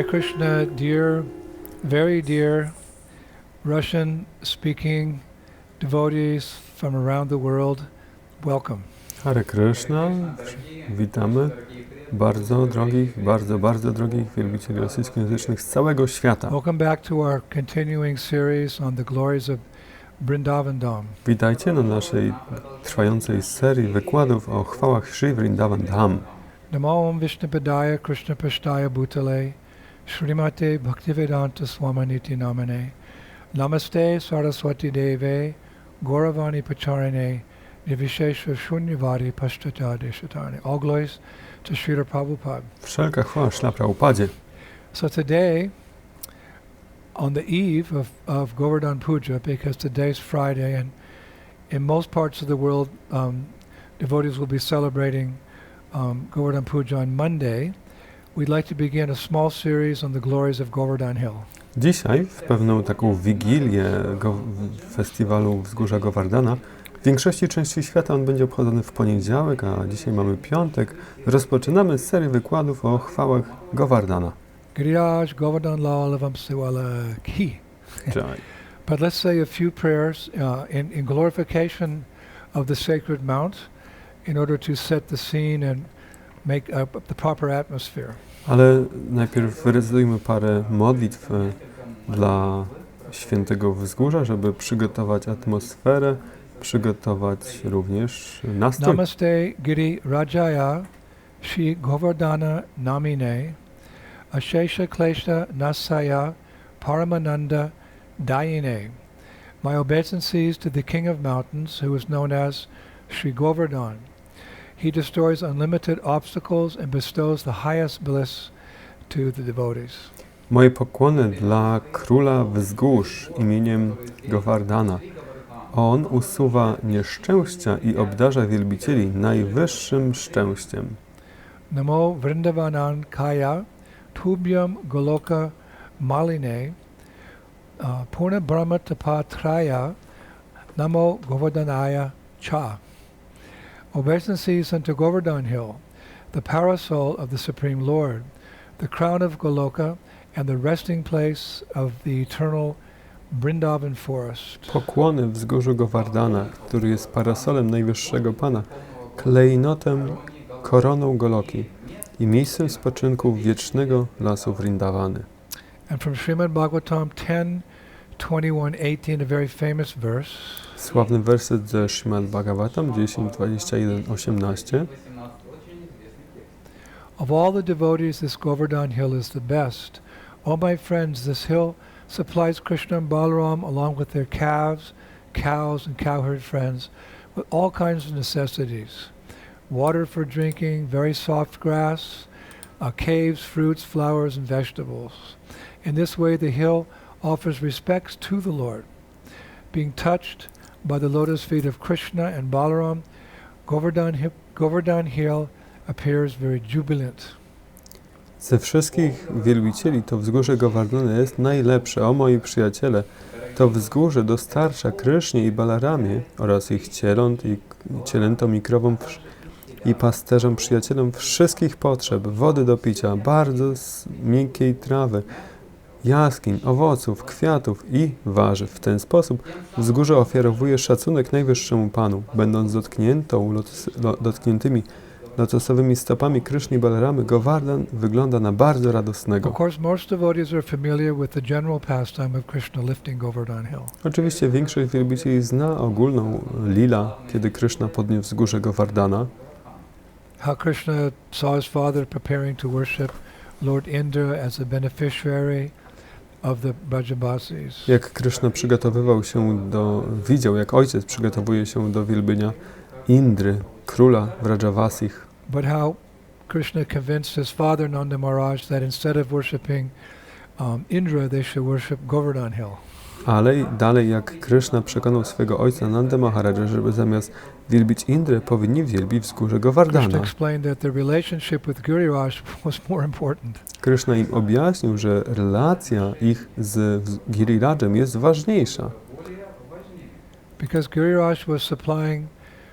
Hare Krishna, dear, very dear Russian-speaking devotees from around the world, welcome. Hare Krishna, witamy bardzo drogich wielbicieli rosyjskojęzycznych z całego świata. Welcome back to our continuing series on the glories of Vrindavan Dham. Witajcie na naszej trwającej serii wykładów o chwałach Sri Vrindavan Dham. Namo Om Vishnupadaya Krishna Pashtaya Bhutale Srimate Bhaktivedanta Swaminiti Namane Namaste Saraswati Deve Gauravani Pacharine Nivishesha Shunyavadi Pashtata Deshatane. All glories to Srila Prabhupada. Wszelka chwała Śla Prabhupadzie. So today, on the eve of Govardhan Puja, because today's Friday, and in most parts of the world, devotees will be celebrating Govardhan Puja on Monday, we'd like to begin a small series on the glories of Govardhan Hill. Dzisiaj, w pewną taką wigilię festiwalu Wzgórza Govardhana, w większości części świata on będzie obchodzony w poniedziałek, a dzisiaj mamy piątek. Rozpoczynamy serię wykładów o chwałach Govardhana. Giriraj Govardhan Lalavam Siwala Ki. But let's say a few prayers in glorification of the sacred mount in order to set the scene and make up the proper atmosphere. Ale najpierw wyrecytujmy parę modlitw dla świętego wzgórza, żeby przygotować atmosferę, przygotować również nastrój. Namaste Giri Rajaya Shri Govardhana Namine Ashesha Klesha Nasaya Paramananda Dayine. My obeisances to the King of Mountains, who is known as Sri Govardhan. He destroys unlimited obstacles and bestows the highest bliss to the devotees. Moje pokłony dla króla wzgórz imieniem Govardhana. On usuwa nieszczęścia i obdarza wielbicieli najwyższym szczęściem. Namo Vrindavan Kaya Tubhyam Goloka Maline Purna Brahma Tapatraya Namo Govardhanaya Cha. Obeisances unto Govardhan Hill, the parasol of the Supreme Lord, the crown of Goloka, and the resting place of the eternal Vrindavan forest. Pokłony wzgórzu Govardhana, który jest parasolem najwyższego Pana, klejnotem, koroną Goloki i miejscem spoczynku wiecznego lasu Vrindavany. And from Srimad Bhagavatam 10:21-18, a very famous verse. Sławny werset ze Srimad Bhagavatam 10:21-18. Of all the devotees, this Govardhan Hill is the best. O my friends, this hill supplies Krishna and Balaram along with their calves, cows, and cowherd friends with all kinds of necessities. Water for drinking, very soft grass, caves, fruits, flowers, and vegetables. In this way, the hill offers respects to the Lord. Being touched by the lotus feet of Krishna and Balaram, Govardhan Hill appears very jubilant. Ze wszystkich wielbicieli to wzgórze Govardhana jest najlepsze. O moi przyjaciele, to wzgórze dostarcza Krysznie i Balaramie oraz ich cielętom i krowom i pasterzom, przyjacielom wszystkich potrzeb, wody do picia, bardzo miękkiej trawy, jaskiń, owoców, kwiatów i warzyw. W ten sposób wzgórze ofiarowuje szacunek najwyższemu Panu. Będąc dotkniętymi lotosowymi stopami Kryszny i Balaramy, Govardhan wygląda na bardzo radosnego. Oczywiście większość wielbicieli zna ogólną lila, kiedy Kryszna podniósł wzgórze Govardhana. How Krishna saw his father preparing to worship Lord Indra as a beneficiary of the Brajabasis. Jak Kryszna widział, jak ojciec przygotowuje się do wielbienia Indry, króla Vrajavasich. But how Krishna convinced his father Nanda Maharaj that instead of worshipping Indra, they should worship Govardhan Hill. Ale dalej, jak Kryszna przekonał swego ojca Nanda Maharaja, żeby zamiast wielbić Indrę, powinni wielbić wzgórze Govardhana. Kryszna im objaśnił, że relacja ich z Girirajem jest ważniejsza. Because Giriraj was supplying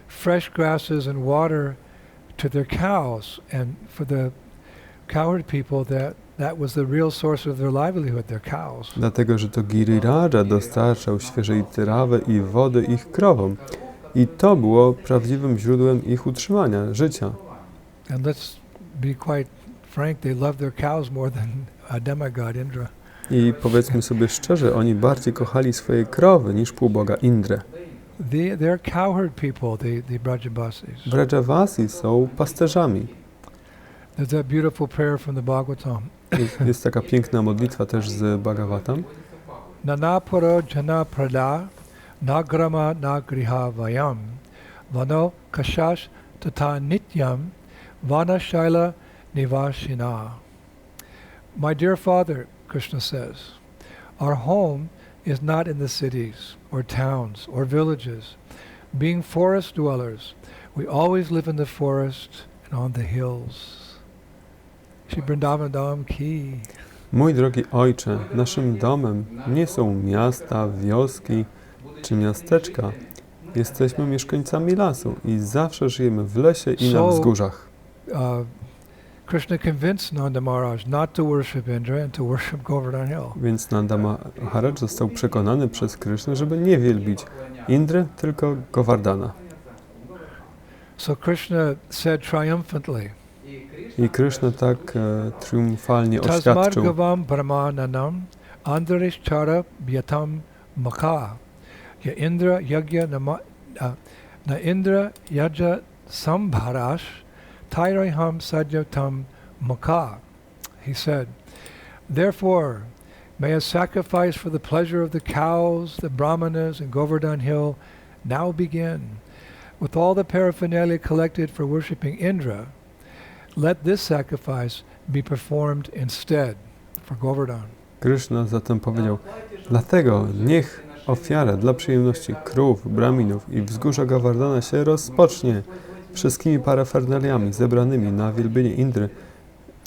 fresh grasses and water to their cows, and for the cowherd people that that was the real source of their livelihood, their cows. Dlatego, że to Giriraja dostarczał świeżej trawy i wody ich krowom. I to było prawdziwym źródłem ich utrzymania, życia. And let's be quite frank, they loved their cows more than a demigod, Indra. I powiedzmy sobie szczerze, oni bardziej kochali swoje krowy niż półboga Indrę. They're cowherd people, the Brajabasis. Brajavasi są pasterzami. There's that beautiful prayer from the Bhagavatam. Jest taka piękna modlitwa też z Bhagavatam. Nanaparo jana prada nagrama nagriha vayam vano kashash tata nityam vana shaila nivashina. My dear Father, Krishna says, our home is not in the cities or towns or villages. Being forest dwellers, we always live in the forest and on the hills. Shri Vrindavan Dham ki. Mój drogi ojcze, naszym domem nie są miasta, wioski czy miasteczka. Jesteśmy mieszkańcami lasu i zawsze żyjemy w lesie i na wzgórzach. Krishna convinced Nanda Maharaj not to worship Indra and to worship Govardhan Hill. Więc Nanda Maharaj został przekonany przez Krishnę, żeby nie wielbić Indry, tylko Govardhana. So Krishna said triumphantly, I Krishna tak triumfalnie Tasmad oświadczył: gavam brahmananam andharishchara bhyatam maka ya Indra yagya na Indra yaja sambharash tairaham sadyatam maka. He said, therefore, may a sacrifice for the pleasure of the cows, the brahmanas, and Govardhan Hill now begin. With all the paraphernalia collected for worshipping Indra, let this sacrifice be performed instead for Govardhan. Krishna zatem powiedział: dlatego niech ofiara dla przyjemności krów, braminów i wzgórza Govardhana się rozpocznie wszystkimi parafernaliami zebranymi na wielbienie Indry.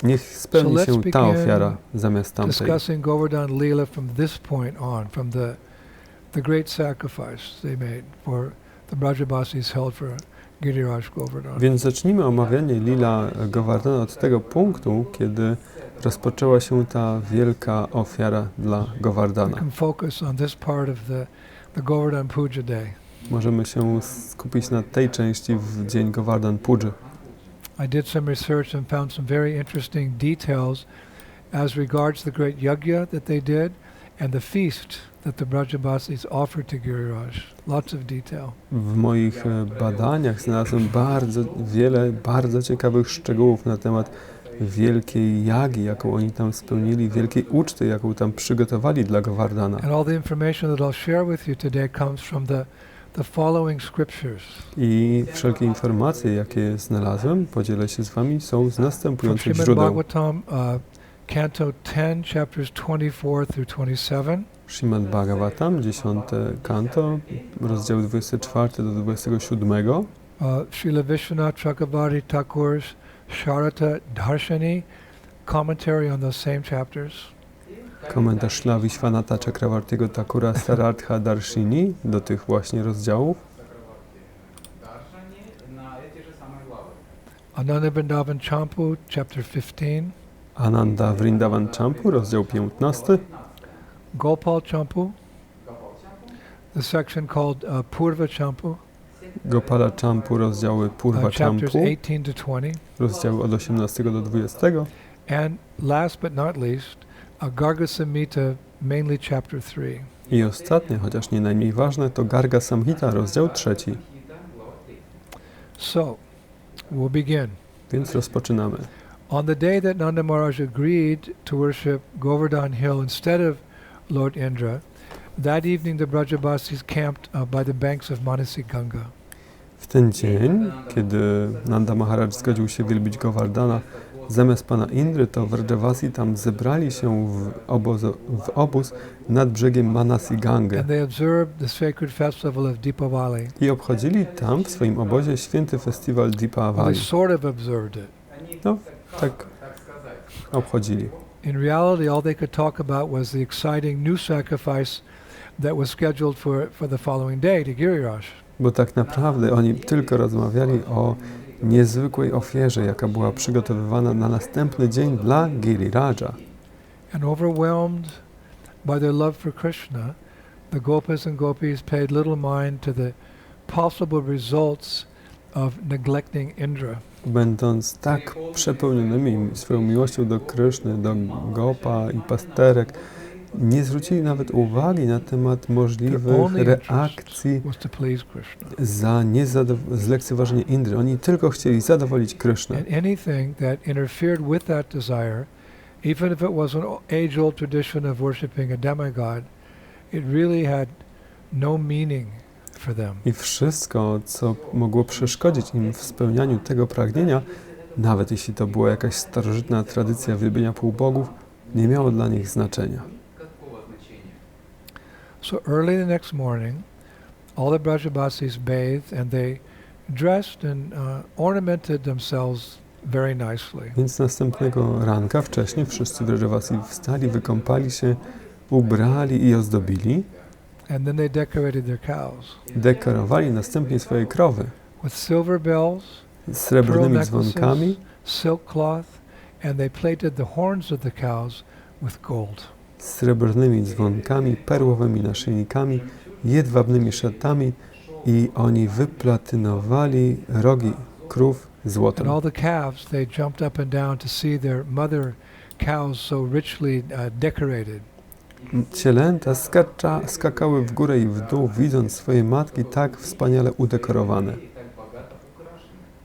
Niech spełni się ta ofiara zamiast tamtej. Discussing Govardhan Leela from this point on, from the great sacrifice they made for the Brajabasis held for Giriraj Govardhan. Więc zacznijmy omawianie Lila Govardhana od tego punktu, kiedy rozpoczęła się ta wielka ofiara dla Govardhana. We can focus on this part of the Govardhan Puja Day. Możemy się skupić na tej części w dzień Govardhan Puja. I did some research and found some very interesting details as regards the great yajna that they did and the feast that the Brajabasis offered to Giriraj. Lots of detail. W moich badaniach znalazłem bardzo ciekawych szczegółów na temat wielkiej jagi, jaką oni tam spełnili, wielkiej uczty, jaką tam przygotowali dla Govardhana. And all the information that I'll share with you today comes from the following scriptures. I wszelkie informacje, jakie znalazłem, podzielę się z wami, są z następujących źródeł. Bhagavatam, Canto 10, chapters 24 through 27. Śrimad Bhagavatam, 10 kanto, rozdział 24 do 27. Srila Vishwanath Chakravarti Thakur's Sharata Darshani, commentary on those same chapters. Komentarz Śrila Vishwanatha Chakravartiego Thakura Sarartha Darshini do tych właśnie rozdziałów. Ananda Vrindavan Champu, chapter 15. Ananda Vrindavan Champu, rozdział 15. Gopal Champu, the section called Purva Champu. Gopala Champu, rozdziały Purva Chapters Champu, 18 to 20. rozdziały od 18 do 20. And last but not least, Garga Samhita, mainly chapter 3. I ostatnie, chociaż nie najmniej ważne, to Garga Samhita, rozdział 3. So, we'll begin. Więc rozpoczynamy. On the day that Nanda Maharaj agreed to worship Govardhan Hill instead of Lord Indra, that evening the Brajabasis camped by the banks of Manasi Ganga. W ten dzień, kiedy Nanda Maharaj zgodził się wielbić Govardhana zamiast pana Indry, to Vrajavasi tam zebrali się w obóz nad brzegiem Manasi Gangy. And they observed the sacred festival of Deepavali. I obchodzili tam w swoim obozie święty festiwal They Deepavali. sort of observed it. No, tak obchodzili. In reality, all they could talk about was the exciting new sacrifice that was scheduled for the following day to Giriraj. Bo tak naprawdę oni tylko rozmawiali o niezwykłej ofierze, jaka była przygotowywana na następny dzień dla Giriraja. And overwhelmed by their love for Krishna, the gopas and gopis paid little mind to the possible results of neglecting Indra. Będąc tak przepełnionymi swoją miłością do Kryszny, do gopa i pasterek, nie zwrócili nawet uwagi na temat możliwych reakcji Was to please Krishna. za zlekceważenie Indry. Oni tylko chcieli zadowolić Krysznę. And anything that interfered with that desire, even if it was an age-old tradition of worshiping a demigod, it really had no meaning for them. I wszystko, co mogło przeszkodzić im w spełnianiu tego pragnienia, nawet jeśli to była jakaś starożytna tradycja wielbienia półbogów, nie miało dla nich znaczenia. So early the next morning, all the Brajabasis bathed and they dressed and ornamented themselves very nicely. Więc następnego ranka, wcześniej, wszyscy Brajavasi wstali, wykąpali się, ubrali i ozdobili. And then they decorated their cows Dekorowali następnie swoje krowy with silver bells, z srebrnymi pearl dzwonkami, necklaces, silk cloth, and they plated the horns of the cows with gold. z srebrnymi dzwonkami, perłowymi naszyjnikami, jedwabnymi szatami i oni wyplatynowali rogi krów złotem. And all the calves, they jumped up and down to see their mother cows so richly decorated. Cielęta skakały w górę i w dół, widząc swoje matki tak wspaniale udekorowane.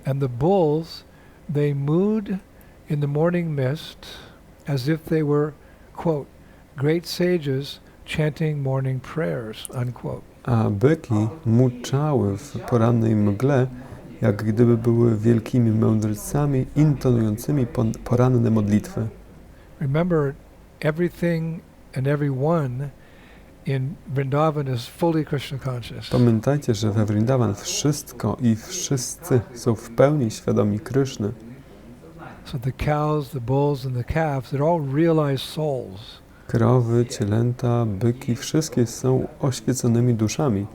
And the bulls, they mooed in the morning mist as if they were, quote, great sages chanting morning prayers, unquote. A byki muczały w porannej mgle, jak gdyby były wielkimi mędrcami intonującymi poranne modlitwy. Remember, everything and everyone in Vrindavan is fully Krishna conscious. Pamiętajcie, że we Vrindavan wszystko i wszyscy są w pełni świadomi Kryszny. So the cows, the bulls and the calves, they're all realized souls. Krowy, cielęta, byki, wszystkie są oświeconymi duszami.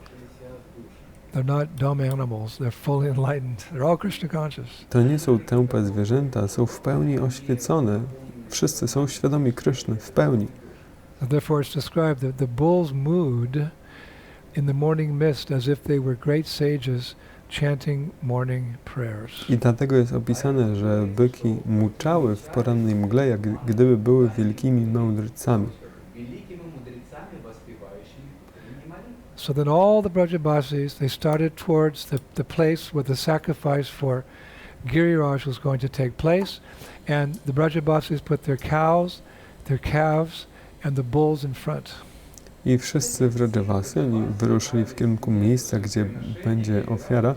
They're not dumb animals, they're fully enlightened. They're all Krishna conscious. To nie są tępe zwierzęta, są w pełni oświecone. Wszyscy są świadomi Kryszny, w pełni. So therefore it's described that the bulls mooed in the morning mist as if they were great sages chanting morning prayers. I dlatego jest opisane, że byki muczały w porannej mgle, jak gdyby były wielkimi mędrcami. So then all the Brajabasis, they started towards the place where the sacrifice for Giriraj was going to take place, and the Brajabasis put their cows, their calves, and the bulls in front. I wszyscy Vrajavasi, oni wyruszyli w kierunku miejsca, gdzie będzie ofiara,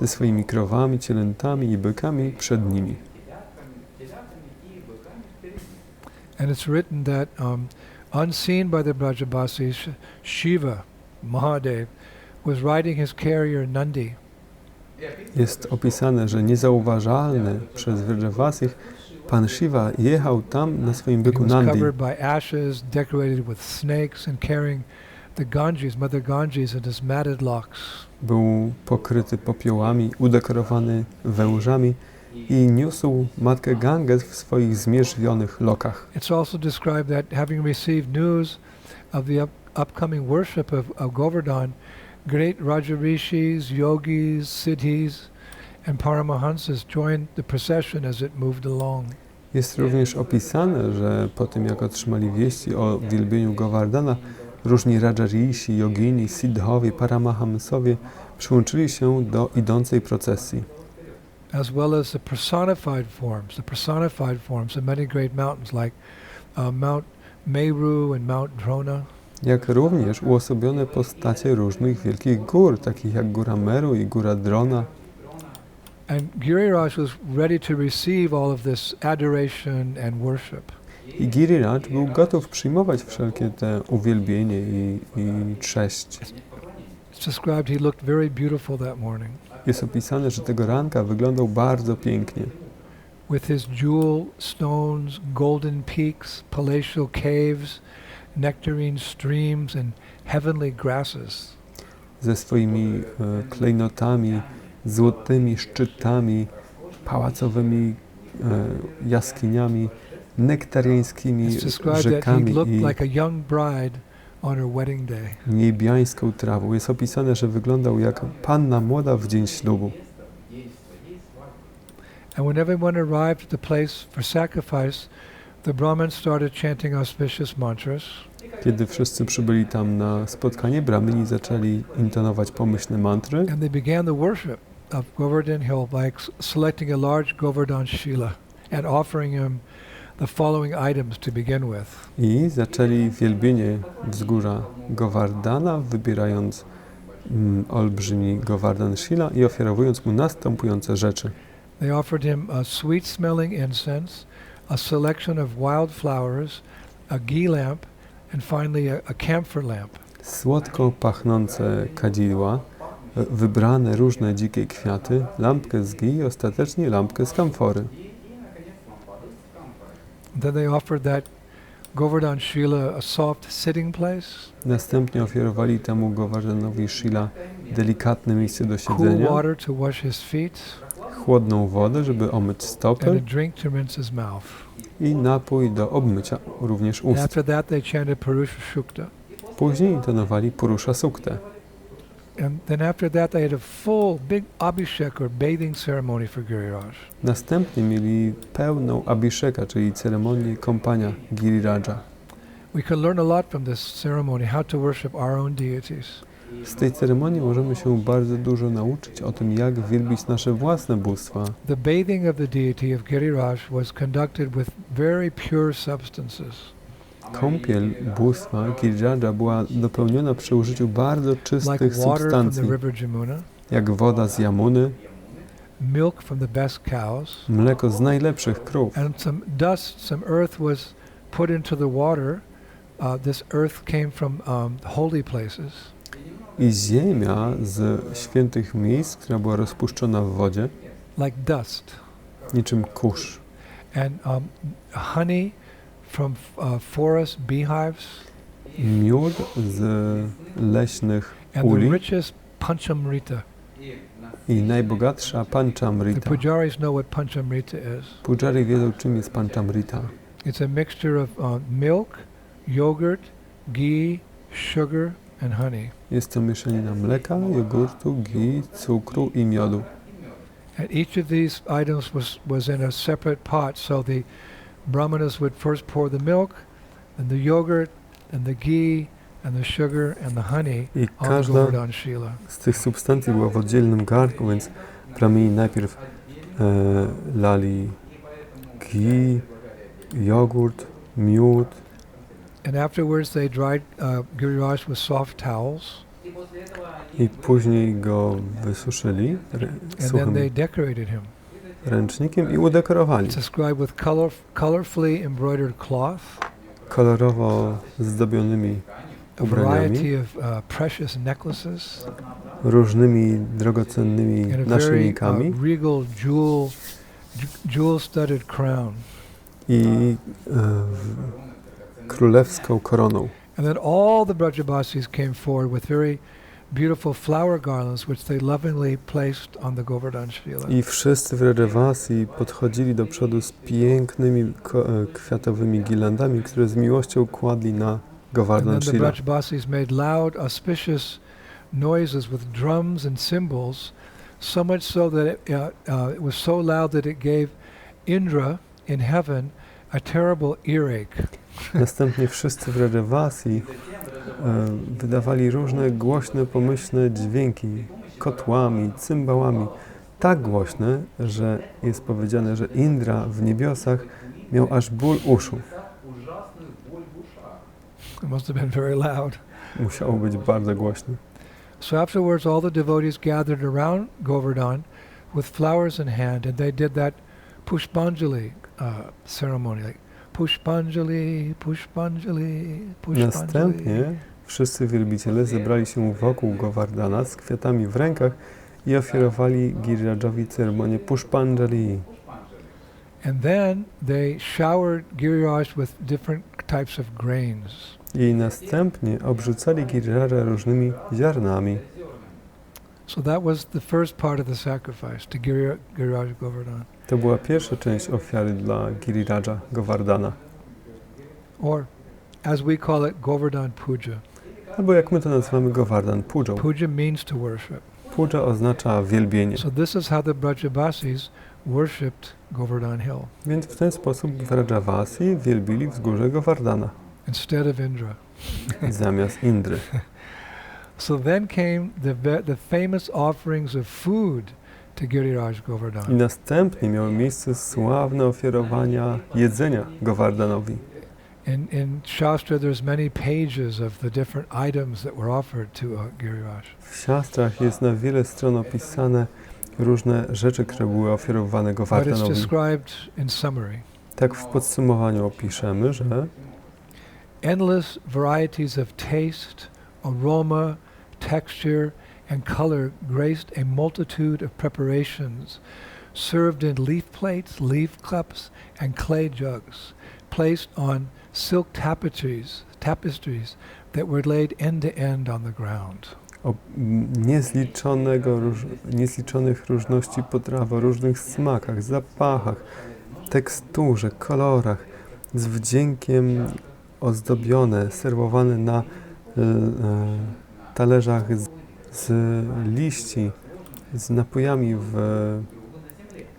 ze swoimi krowami, cielętami i bykami przed nimi. And it's written that unseen by the Brajabasis, Shiva, Mahadev, was riding his carrier Nandi. Jest opisane, że niezauważalny przez Vrajavasi Pan Shiva jechał tam na swoim He byku was Nandi. covered by ashes, decorated with snakes, and carrying the Ganges, Mother Ganges, in his matted locks. Był pokryty popiołami, udekorowany wężami i niósł matkę Ganges w swoich zmierzwionych lokach. It's also described that having received news of the upcoming worship of Govardhan, great Rajarishis, yogis, siddhis, and paramahansas joined the procession as it moved along. Jest również opisane, że po tym jak otrzymali wieści o wielbieniu Govardhana, różni Rajarishi, yogini, siddhowie, paramahamsowie przyłączyli się do idącej procesji. As well as the personified forms of many great mountains like Mount Meru and Mount Drona. Jak również uosobione postacie różnych wielkich gór, takich jak góra Meru i góra Drona. And Giriraj was ready to receive all of this adoration and worship. I Giriraj był gotów przyjmować wszelkie te uwielbienie i cześć. It's described he looked very beautiful that morning. Jest opisane, że tego ranka wyglądał bardzo pięknie. With his jewel stones, golden peaks, palatial caves, nectarine streams and heavenly grasses. Ze swoimi klejnotami, złotymi szczytami, pałacowymi jaskiniami, nektariańskimi It's described that he rzekami looked i like a young bride on her wedding day. niebiańską trawą. Jest opisane, że wyglądał jak panna młoda w dzień ślubu. And when everyone arrived at the place for sacrifice, the Brahmins started chanting auspicious mantras. Kiedy wszyscy przybyli tam na spotkanie, Brahmini zaczęli intonować pomyślne mantry And they began the worship of Govardhan Hill by selecting a large Govardhan Shila and offering him the following items to begin with. i zaczęli wielbienie wzgórza Govardhana, wybierając olbrzymi Govardhan Shila i ofiarowując mu następujące rzeczy. They offered him a sweet-smelling incense, a selection of wild flowers, a ghee lamp, and finally a camphor lamp. Słodko pachnące kadzidła, wybrane różne dzikie kwiaty, lampkę z ghee i ostatecznie lampkę z kamfory. Then they offered that Govardhan Shila a soft sitting place, Następnie ofiarowali temu Govardhanowi Shila delikatne miejsce do cool siedzenia, water to wash his feet, chłodną wodę, żeby omyć and a stopy drink to rinse his mouth. i napój do obmycia również And ust. after that they chanted Purusha Sukta. Później intonowali Purusha Suktę. And then after that they had a full big abhishek or bathing ceremony for Giriraj. Następnie mieli pełną abhisheka, czyli ceremonię kąpania Giriraja. We can learn a lot from this ceremony, how to worship our own deities. Z tej ceremonii możemy się bardzo dużo nauczyć o tym, jak wielbić nasze własne bóstwa. The bathing of the deity of Giriraj was conducted with very pure substances, Kąpiel bóstwa Giriraja była dopełniona przy użyciu bardzo like czystych water from the substancji, river Jamuna, jak woda z Jamuny, milk from the best cows, mleko z najlepszych krów and some dust, some earth was put into the water. This earth came from holy places. i ziemia z świętych miejsc, która była rozpuszczona w wodzie, Like dust, niczym kurz. and honey from forest beehives, Miód z leśnych and the uli richest panchamrita. i najbogatsza The panchamrita. pujaris know what panchamrita is. Pujari wiedzą, czym jest panchamrita. It's a mixture of milk, yogurt, ghee, sugar, and honey. Jest to mieszanina mleka, jogurtu, ghee, cukru i miodu. And each of these items was in a separate pot, so the brahmanas would first pour the milk, then the yogurt, and the ghee, and the sugar, and the honey I on the każda Govardhan Shila. z tych substancji była w oddzielnym garnku, więc brahmini najpierw lali ghee, jogurt, miód And afterwards they dried Giriraj with soft towels, i później go wysuszyli and then suchym they decorated him. ręcznikiem i udekorowali. It's described with colorfully embroidered cloth, Kolorowo zdobionymi a ubraniami, variety of precious necklaces, różnymi drogocennymi and a very naszyjnikami regal jewel-studded crown. i królewską koroną. And then all the Brajabasis came forward with very beautiful flower garlands, which they lovingly placed on the Govardhan Shila. I wszyscy w Rajavasi podchodzili do przodu z pięknymi kwiatowymi gilandami, które z miłością kładli na And Govardhan then the Shila. Brajabasis made loud, auspicious noises with drums and cymbals, so much so that it was so loud that it gave Indra in heaven a terrible earache. Następnie wszyscy w Rajavasi wydawali różne głośne, pomyślne dźwięki kotłami, cymbałami, tak głośne, że jest powiedziane, że Indra w niebiosach miał aż ból uszu. It must have been very loud. Musiało być bardzo głośne. So afterwards, all the devotees gathered around Govardhan with flowers in hand, and they did that Pushpanjali ceremony, like Pushpanjali, Pushpanjali, Pushpanjali. Następnie wszyscy wielbiciele zebrali się wokół Govardhana z kwiatami w rękach i ofiarowali Girirajowi ceremonię Pushpanjali. And then they showered Giriraj with different types of grains. I następnie obrzucali Giriraja różnymi ziarnami. So that was the first part of the sacrifice to Giriraj Govardhan. To była pierwsza część ofiary dla Giriraja Govardhana. Or, as we call it, Govardhan Puja. Albo jak my to nazywamy, Govardhan Pują. Puja means to worship. Puja oznacza wielbienie. So this is how the Brajabasis worshipped Govardhan Hill. Więc w ten sposób Vrajavasi wielbili wzgórze Govardhana Instead of Indra. zamiast Indry. So then came the famous offerings of food to Giriraj Govardhan. I następnie miały miejsce sławne ofiarowania jedzenia Govardhanowi. In Shastra there's many pages of the different items that were offered to Giriraj. W siastrach jest na wiele stron opisane różne rzeczy, które były ofiarowane But it's Govardhanowi. described in summary. Tak w podsumowaniu opiszemy, że Endless varieties of taste, aroma, texture, and color graced a multitude of preparations, served in leaf plates, leaf cups, and clay jugs, placed on silk tapestries that were laid end to end on the ground. o niezliczonych różności potraw, o różnych smakach, zapachach, teksturze, kolorach, z wdziękiem ozdobione, serwowane na talerzach z liści, z napojami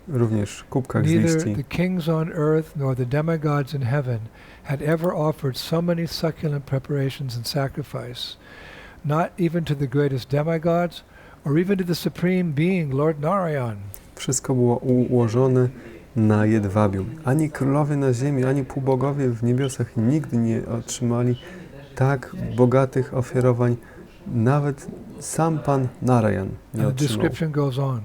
również kubkach z Neither liści. the kings on earth nor the demigods in heaven had ever offered so many succulent preparations and sacrifice, not even to the greatest demigods or even to the supreme being, Lord Narayan. Wszystko było ułożone na jedwabiu. Ani królowie na ziemi, ani półbogowie w niebiosach nigdy nie otrzymali tak bogatych ofiarowań. Nawet sam Pan Narayan nie And the otrzymał. description goes on.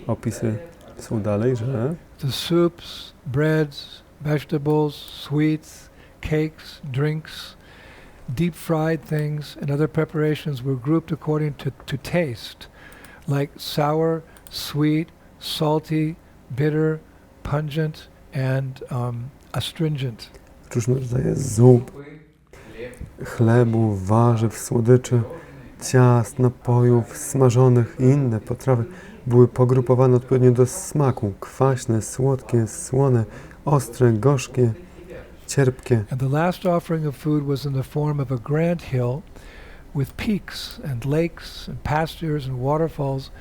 Opisy są dalej, że The soups, breads, vegetables, sweets, cakes, drinks, deep fried things, and other preparations were grouped according to taste, like sour, sweet, salty, bitter, pungent, and astringent. różne rodzaje zup, chlebu, warzyw, słodyczy, ciast, napojów, smażonych i inne potrawy były pogrupowane odpowiednio do smaku. Kwaśne, słodkie, słone, ostre, gorzkie, cierpkie. And the last offering of food was in the form of a grand hill with peaks and lakes and pastures and waterfalls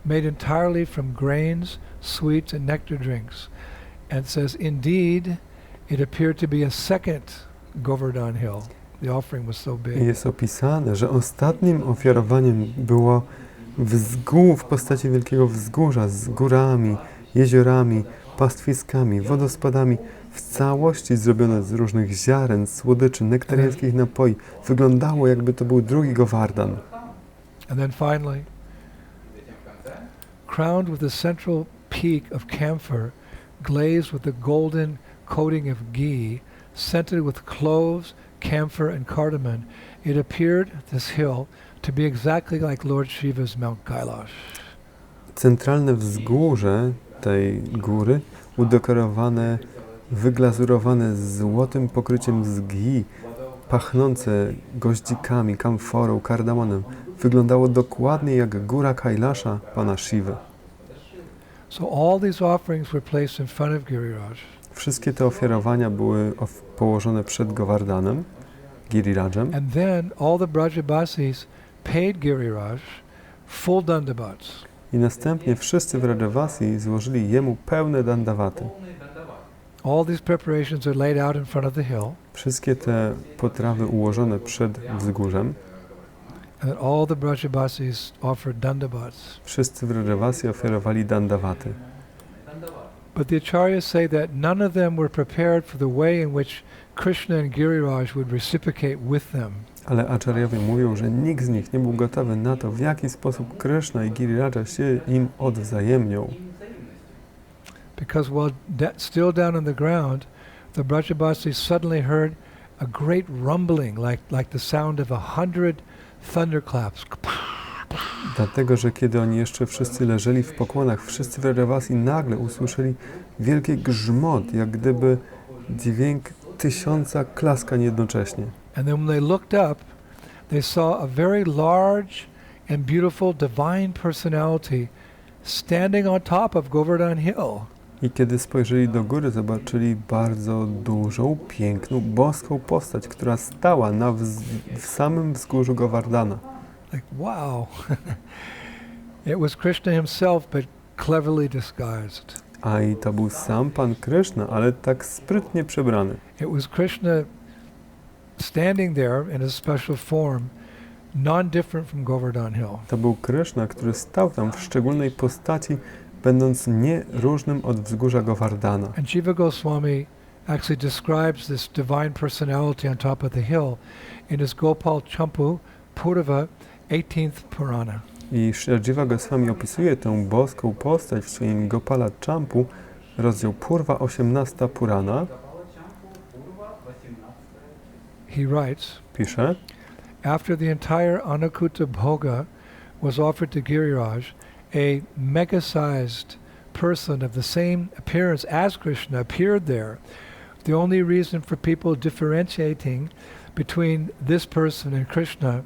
made entirely from grains, sweets, and nectar drinks. And it says, indeed, it appeared to be a second Govardhan hill. The offering was so I big. jest opisane, że ostatnim ofiarowaniem było w postaci wielkiego wzgórza z górami, jeziorami, pastwiskami, wodospadami, w całości zrobione z różnych ziaren, słodyczy, nektariańskich napoi. Wyglądało, jakby to był drugi Govardhan. And then finally, crowned with the central peak of camphor, glazed with the golden coating of ghee, scented with cloves, camphor, and cardamom, it appeared, this hill, to be exactly like Lord Shiva's Mount Kailash. Centralne wzgórze tej góry, udekorowane, wyglazurowane złotym pokryciem z ghee, pachnące goździkami, kamforą, kardamonem, wyglądało dokładnie jak góra Kailasha Pana Shivy. So all these offerings were placed in front of Giriraj. Wszystkie te ofiarowania były położone przed Govardhanem, Girirajem. And then all the Brajabasis paid Giriraj full dandavats. I następnie wszyscy w Vrajavasi złożyli jemu pełne dandawaty. All these preparations are laid out in front of the hill. Wszystkie te potrawy ułożone przed wzgórzem. And all the Brajabasis offered dandavats. Wszyscy w Vrajavasi ofiarowali dandawaty. But the acharyas say that none of them were prepared for the way in which Krishna and Giriraj would reciprocate with them. Ale acharyowie mówią, że nikt z nich nie był gotowy na to, w jaki sposób Krishna i Giriraja się im odwzajemnią. Because while still down on the ground, the Brajabasis suddenly heard a great rumbling, like the sound of 100 thunderclaps. Dlatego, że kiedy oni jeszcze wszyscy leżeli w pokłonach, wszyscy w Vrajavasi nagle usłyszeli wielki grzmot, jak gdyby dźwięk 1000 klaskań jednocześnie. And then when they looked up, they saw a very large and beautiful divine personality standing on top of Govardhan Hill. I kiedy spojrzeli do góry, zobaczyli bardzo dużą, piękną, boską postać, która stała w samym wzgórzu Govardhana. Like, wow. It was Krishna himself, but cleverly disguised. A i to był sam Pan Krishna, ale tak sprytnie przebrany. It was Krishna standing there in a special form, non-different from Govardhan Hill. To był Krishna, który stał tam w szczególnej postaci, będąc nie różnym od wzgórza Govardhana. And Jiva Goswami actually describes this divine personality on top of the hill in his Gopal Champu Purva 18th Purana. I Srila Jiva Goswami opisuje tę boską postać w swoim Gopala Champu, rozdział Purva 18 Purana. He writes, Pisze: after the entire Anakuta Bhoga was offered to Giriraj, a mega-sized person of the same appearance as Krishna appeared there. The only reason for people differentiating between this person and Krishna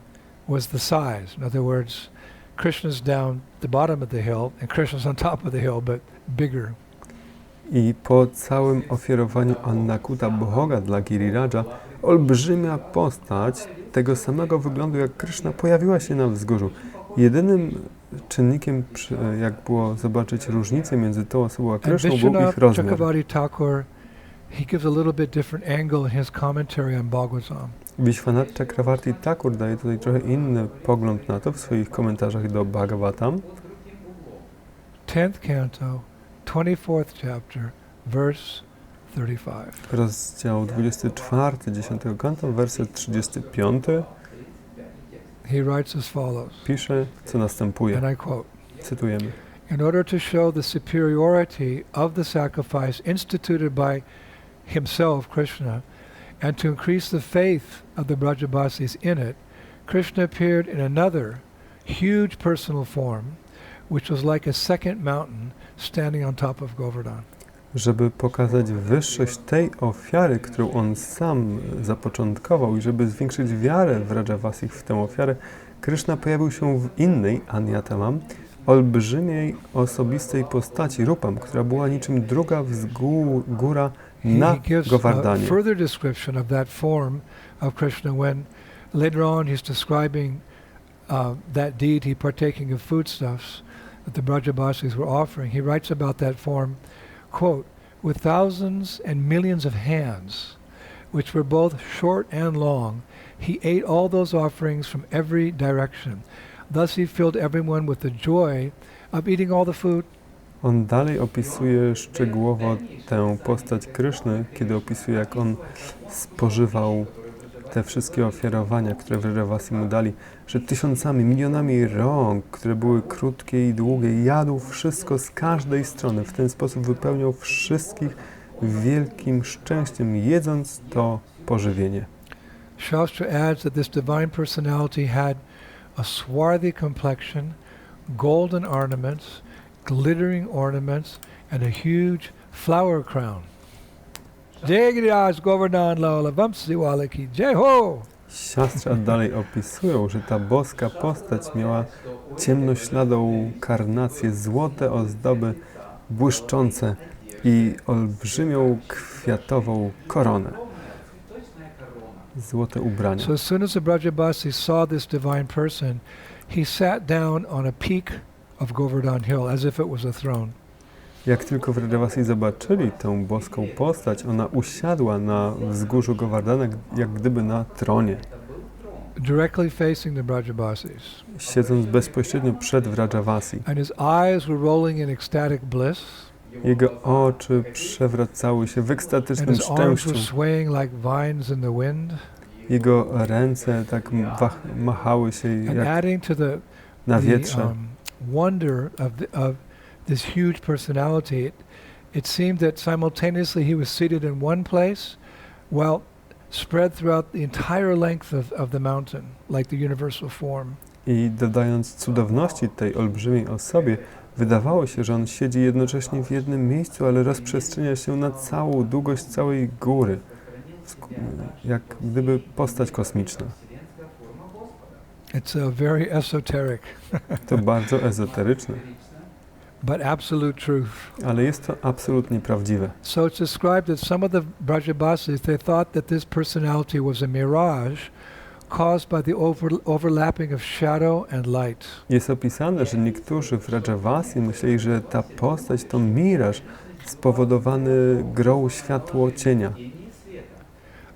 was the size. In other words, Krishna's down the bottom of the hill and Krishna's on top of the hill, but bigger. I po całym ofiarowaniu Annakuta Bhoga dla Giriraja, olbrzymia postać tego samego wyglądu jak Krishna pojawiła się na wzgórzu. Jedynym czynnikiem, jak było zobaczyć różnicę między tą osobą a Krishną, był ich rozmiar. Chakravarti Thakur, he gives a little bit different angle in his commentary on Bhagavatam. Vishwanath Chakravarti Thakur daje tutaj trochę inny pogląd na to w swoich komentarzach do Bhagavatam. 10th canto, 24th chapter, verse 35. Rozdział 24, 10 kanto, werset 35. He writes as follows. Pisze, co następuje. And I quote, Cytujemy. in order to show the superiority of the sacrifice instituted by himself, Krishna, and to increase the faith of the Brajabasis in it, Krishna appeared in another huge personal form, which was like a second mountain standing on top of Govardhan. Żeby pokazać wyższość tej ofiary, którą on sam zapoczątkował i żeby zwiększyć wiarę w Rajavasich w tę ofiarę, Krishna pojawił się w innej, Anyatamam, olbrzymiej, osobistej postaci, Rupam, która była niczym druga góra na He gives Govardhanie. a further description of that form of Krishna when later on he's describing that deity partaking of foodstuffs that the Brajabasis were offering. He writes about that form, quote, with thousands and millions of hands, which were both short and long, he ate all those offerings from every direction. Thus he filled everyone with the joy of eating all the food. On dalej opisuje szczegółowo tę postać Kryszny, kiedy opisuje, jak on spożywał te wszystkie ofiarowania, które Rajavasi mu dali, że tysiącami, milionami rąk, które były krótkie i długie, jadł wszystko z każdej strony. W ten sposób wypełniał wszystkich wielkim szczęściem, jedząc to pożywienie. Shastra adds that this divine personality had a swarthy complexion, golden ornaments, glittering ornaments, and a huge flower crown. Jai Giriraj Govardhan Lala Vamsi Walaki Jai Ho! Siostra dalej opisują, że ta boska postać miała ciemnośladą karnację, złote ozdoby, błyszczące i olbrzymią kwiatową koronę. Złote ubrania. So as soon as the Brajabasi saw this divine person, he sat down on a peak of Govardhan Hill as if it was a throne. Jak tylko Rajavasi zobaczyli tę boską postać, ona usiadła na wzgórzu Govardhana, jak gdyby na tronie, directly facing the Brajabasis. siedząc bezpośrednio przed Rajavasi. And his eyes were rolling in ecstatic bliss. Jego oczy przewracały się w And ekstatycznym his arms szczęściu. were swaying like vines in the wind. Jego ręce tak machały się And jak adding to na wietrze. wonder of this huge personality, it seemed that simultaneously he was seated in one place, while spread throughout the entire length of the mountain, like the universal form. I dodając cudowności tej olbrzymiej osobie, wydawało się, że on siedzi jednocześnie w jednym miejscu, ale rozprzestrzenia się na całą długość całej góry, jak gdyby postać kosmiczna. It's very esoteric, To bardzo ezoteryczne, but absolute truth. ale jest to absolutnie prawdziwe. So it's described that some of the Brajabasis, they thought that this personality was a mirage caused by the overlapping of shadow and light. Jest opisane, że niektórzy w Rajavasi myśleli, że ta postać to miraż spowodowany grą światło-cienia.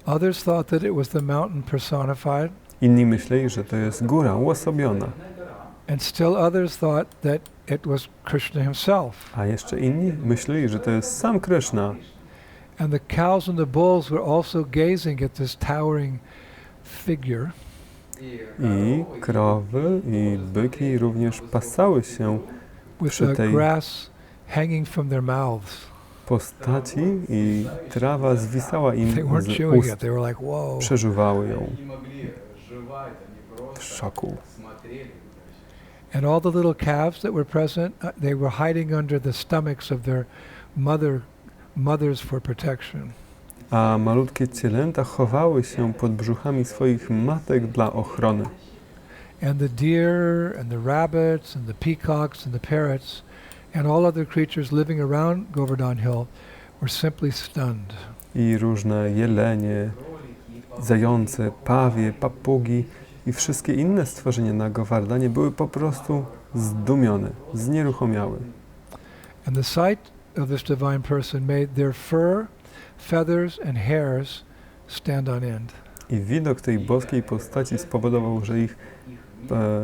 Others thought that it was the mountain personified, Inni myśleli, że to jest góra uosobiona, and still others thought that it was Krishna himself. a jeszcze inni myśleli, że to jest sam Kryszna. And the cows and the bulls were also gazing at this towering figure. I krowy i byki również pasały się With przy the tej grass hanging from their mouths. postaci i trawa zwisała im They weren't z chewing ust. it. They were like, whoa. Przeżuwały ją w szoku. And all the little calves that were present, they were hiding under the stomachs of their mothers for protection. A malutkie cielęta chowały się pod brzuchami swoich matek dla ochrony. And the deer and the rabbits and the peacocks and the parrots and all other creatures living around Govardhan Hill were simply stunned. I różne jelenie, zające, pawie, papugi i wszystkie inne stworzenia na Govardhanie były po prostu zdumione, znieruchomiałe. And the sight of this divine person made their fur, feathers and hairs stand on end. I widok tej boskiej postaci spowodował, że ich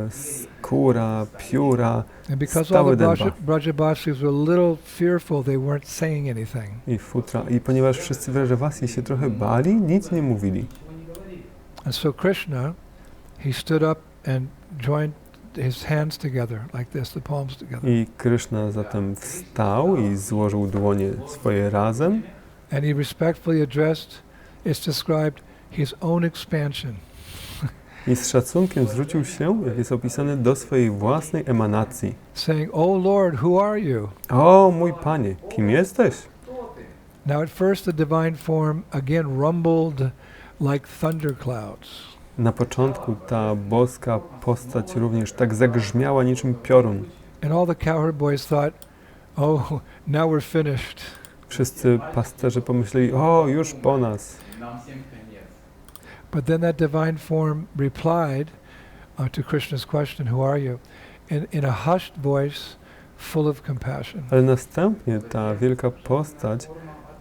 skóra, pióra And because all stały the dęba. Brajabasis were a little fearful, they weren't saying anything. I ponieważ wszyscy w Rajavasi się trochę bali, nic nie mówili. And so Krishna, he stood up and joined his hands together like this, the palms together. I Kryszna zatem wstał i złożył dłonie swoje razem And he respectfully addressed, it's described, his own expansion. i z szacunkiem zwrócił się, jak jest opisane, do swojej własnej emanacji. Saying, "O Lord, who are you?" O mój Panie, kim jesteś? Now at first the divine form again rumbled like thunderclouds. Na początku ta boska postać również tak zagrzmiała niczym piorun. And all the cowherd boys thought, "Oh, now we're finished." Wszyscy pasterze pomyśleli, o, już po nas. But then that divine form replied to Krishna's question, "Who are you?" in a hushed voice full of compassion. Ale następnie ta wielka postać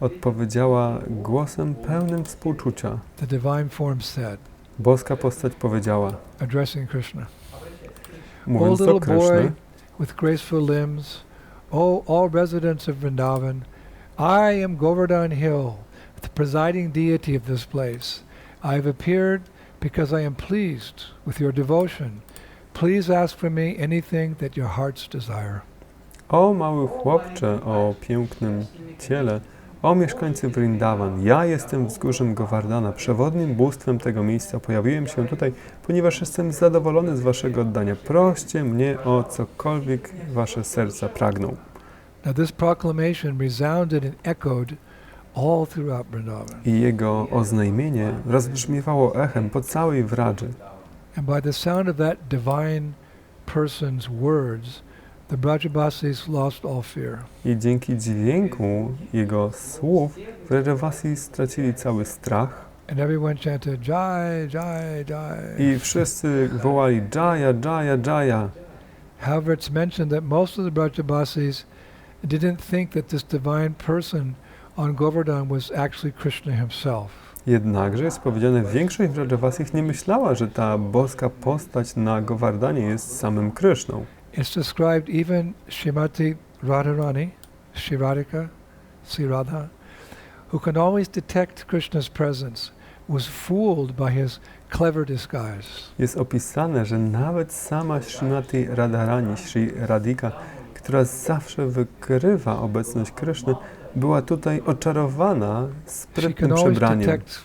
odpowiedziała głosem pełnym współczucia. The divine form said, Boska postać powiedziała, addressing Krishna, "O mówiąc do little boy Kryszny, with graceful limbs, O all residents of Vrindavan, I am Govardhan Hill, the presiding deity of this place. I have appeared because I am pleased with your devotion. Please ask from me anything that your hearts desire." o mały chłopcze o pięknym ciele, o mieszkańcy Vrindavan, ja jestem wzgórzem Govardhana, przewodnim bóstwem tego miejsca. Pojawiłem się tutaj, ponieważ jestem zadowolony z waszego oddania. Proście mnie o cokolwiek wasze serca pragną. Now this proclamation resounded and echoed all throughout Vrindavan. I jego oznajmienie rozbrzmiewało echem po całej Vradży. And by the sound of that divine person's words, the Brajabasis lost all fear. I dzięki dźwięku jego słów w Rajavasi stracili cały strach And everyone chanted, "Jai, Jai, Jai." i wszyscy wołali Jaya, Jaya, Jaya. However, it's mentioned that most of the Brajabasis didn't think that this divine person on Govardhan was actually Krishna himself. Jednakże jest powiedziane, większość w Rajavasich nie myślała, że ta boska postać na Govardhanie jest samym Kryszną. It's described even Srimati Radharani, Sri Radha, who can always detect Krishna's presence, was fooled by his clever disguise. Jest opisane, że nawet sama Srimati Radharani, Sri Radhika, która zawsze wykrywa obecność Kryszny, była tutaj oczarowana She sprytnym can always przebraniem. detect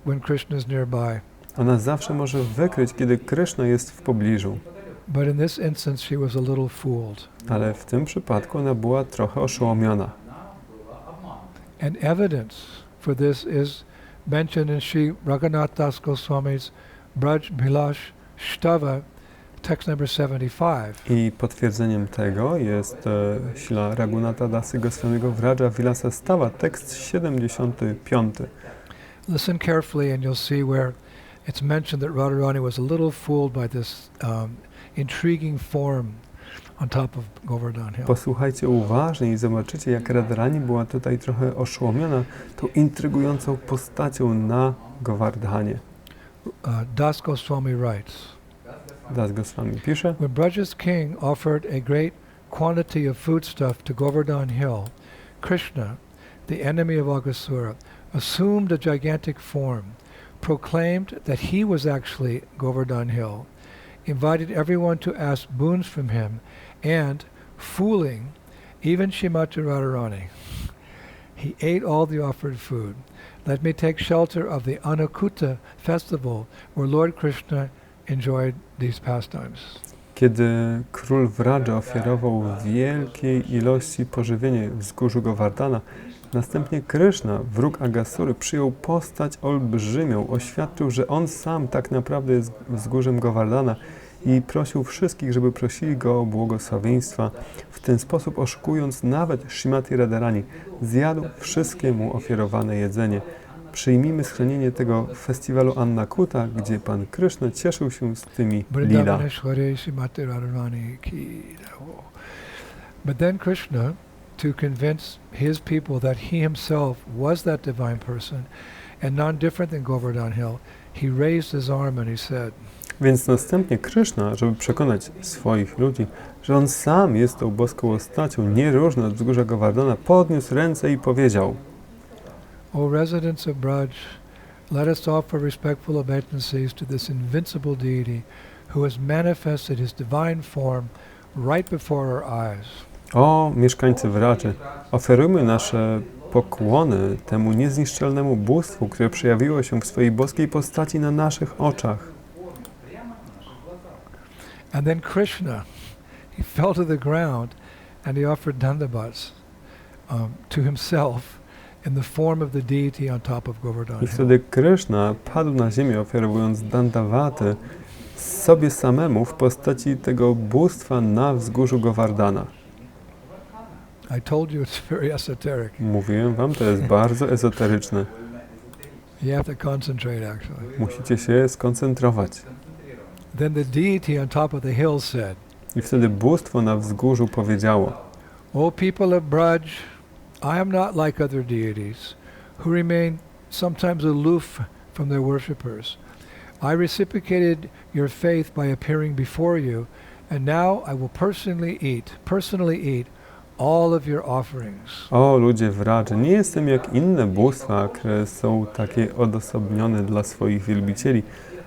when Krishna is nearby. Ona zawsze może wykryć, kiedy Kryszna jest w pobliżu. But in this instance, she was a little fooled. Ale w tym przypadku ona była trochę oszołomiona. And evidence for this is mentioned in Sri Raghunath Das Goswami's Braj Bhilash Shtava text number 75. I potwierdzeniem tego jest Śla Raghunatha Dasy Goswamiego Vraja Vilasa Stava, tekst 75. Listen carefully and you'll see where it's mentioned that Radharani was a little fooled by this intriguing form on top of Govardhan Hill. Posłuchajcie uważnie i zobaczycie, jak Radharani była tutaj trochę oszołomiona tą intrygującą postacią na Govardhanie. Das Goswami writes, Das Goswami pisze: when Braja's king offered a great quantity of foodstuff to Govardhan Hill, Krishna, the enemy of Aghasura, assumed a gigantic form, proclaimed that he was actually Govardhan Hill, invited everyone to ask boons from him, and, fooling even Shrimati Radharani, he ate all the offered food. Let me take shelter of the Anakuta festival, where Lord Krishna enjoyed these pastimes. Kiedy król Vraja ofiarował wielkiej ilości pożywienia w wzgórzu Govardhana, następnie Krishna, wróg Agasury, przyjął postać olbrzymią, oświadczył, że on sam tak naprawdę jest wzgórzem Govardhana i prosił wszystkich, żeby prosili go o błogosławieństwa. W ten sposób, oszukując nawet Shrimati Radharani, zjadł wszystkie mu ofiarowane jedzenie. Przyjmijmy schronienie tego festiwalu Annakuta, gdzie Pan Krishna cieszył się z tymi lila. But then Krishna, to convince his people that he himself was that divine person and none different than Govardhan Hill, he raised his arm and he said, Więc następnie Krishna, żeby przekonać swoich ludzi, że on sam jest tą boską postacią, nieróżny od wzgórza Govardhana, podniósł ręce i powiedział: O residents of Braj, let us offer respectful obeisances to this invincible deity who has manifested his divine form right before our eyes. O mieszkańcy Vraczy, oferujmy nasze pokłony temu niezniszczalnemu bóstwu, które przejawiło się w swojej boskiej postaci na naszych oczach. And then Krishna, he fell to the ground and he offered dandavats to himself in the form of the deity on top of Govardhan I Hill. wtedy Krishna padł na ziemię, ofiarowując dandawaty sobie samemu w postaci tego bóstwa na wzgórzu Govardhana. I told you it's very esoteric. Mówiłem wam, to jest bardzo ezoteryczne. You have to concentrate actually. Musicie się skoncentrować. Then the deity on top of the hill said, I wtedy bóstwo na wzgórzu powiedziało: O people of Braj, I am not like other deities who remain sometimes aloof from their worshippers. I reciprocated your faith by appearing before you, and now I will personally eat all of your offerings. O ludzie Vraczy, nie jestem jak inne bóstwa, które są takie odosobnione dla swoich wielbicieli.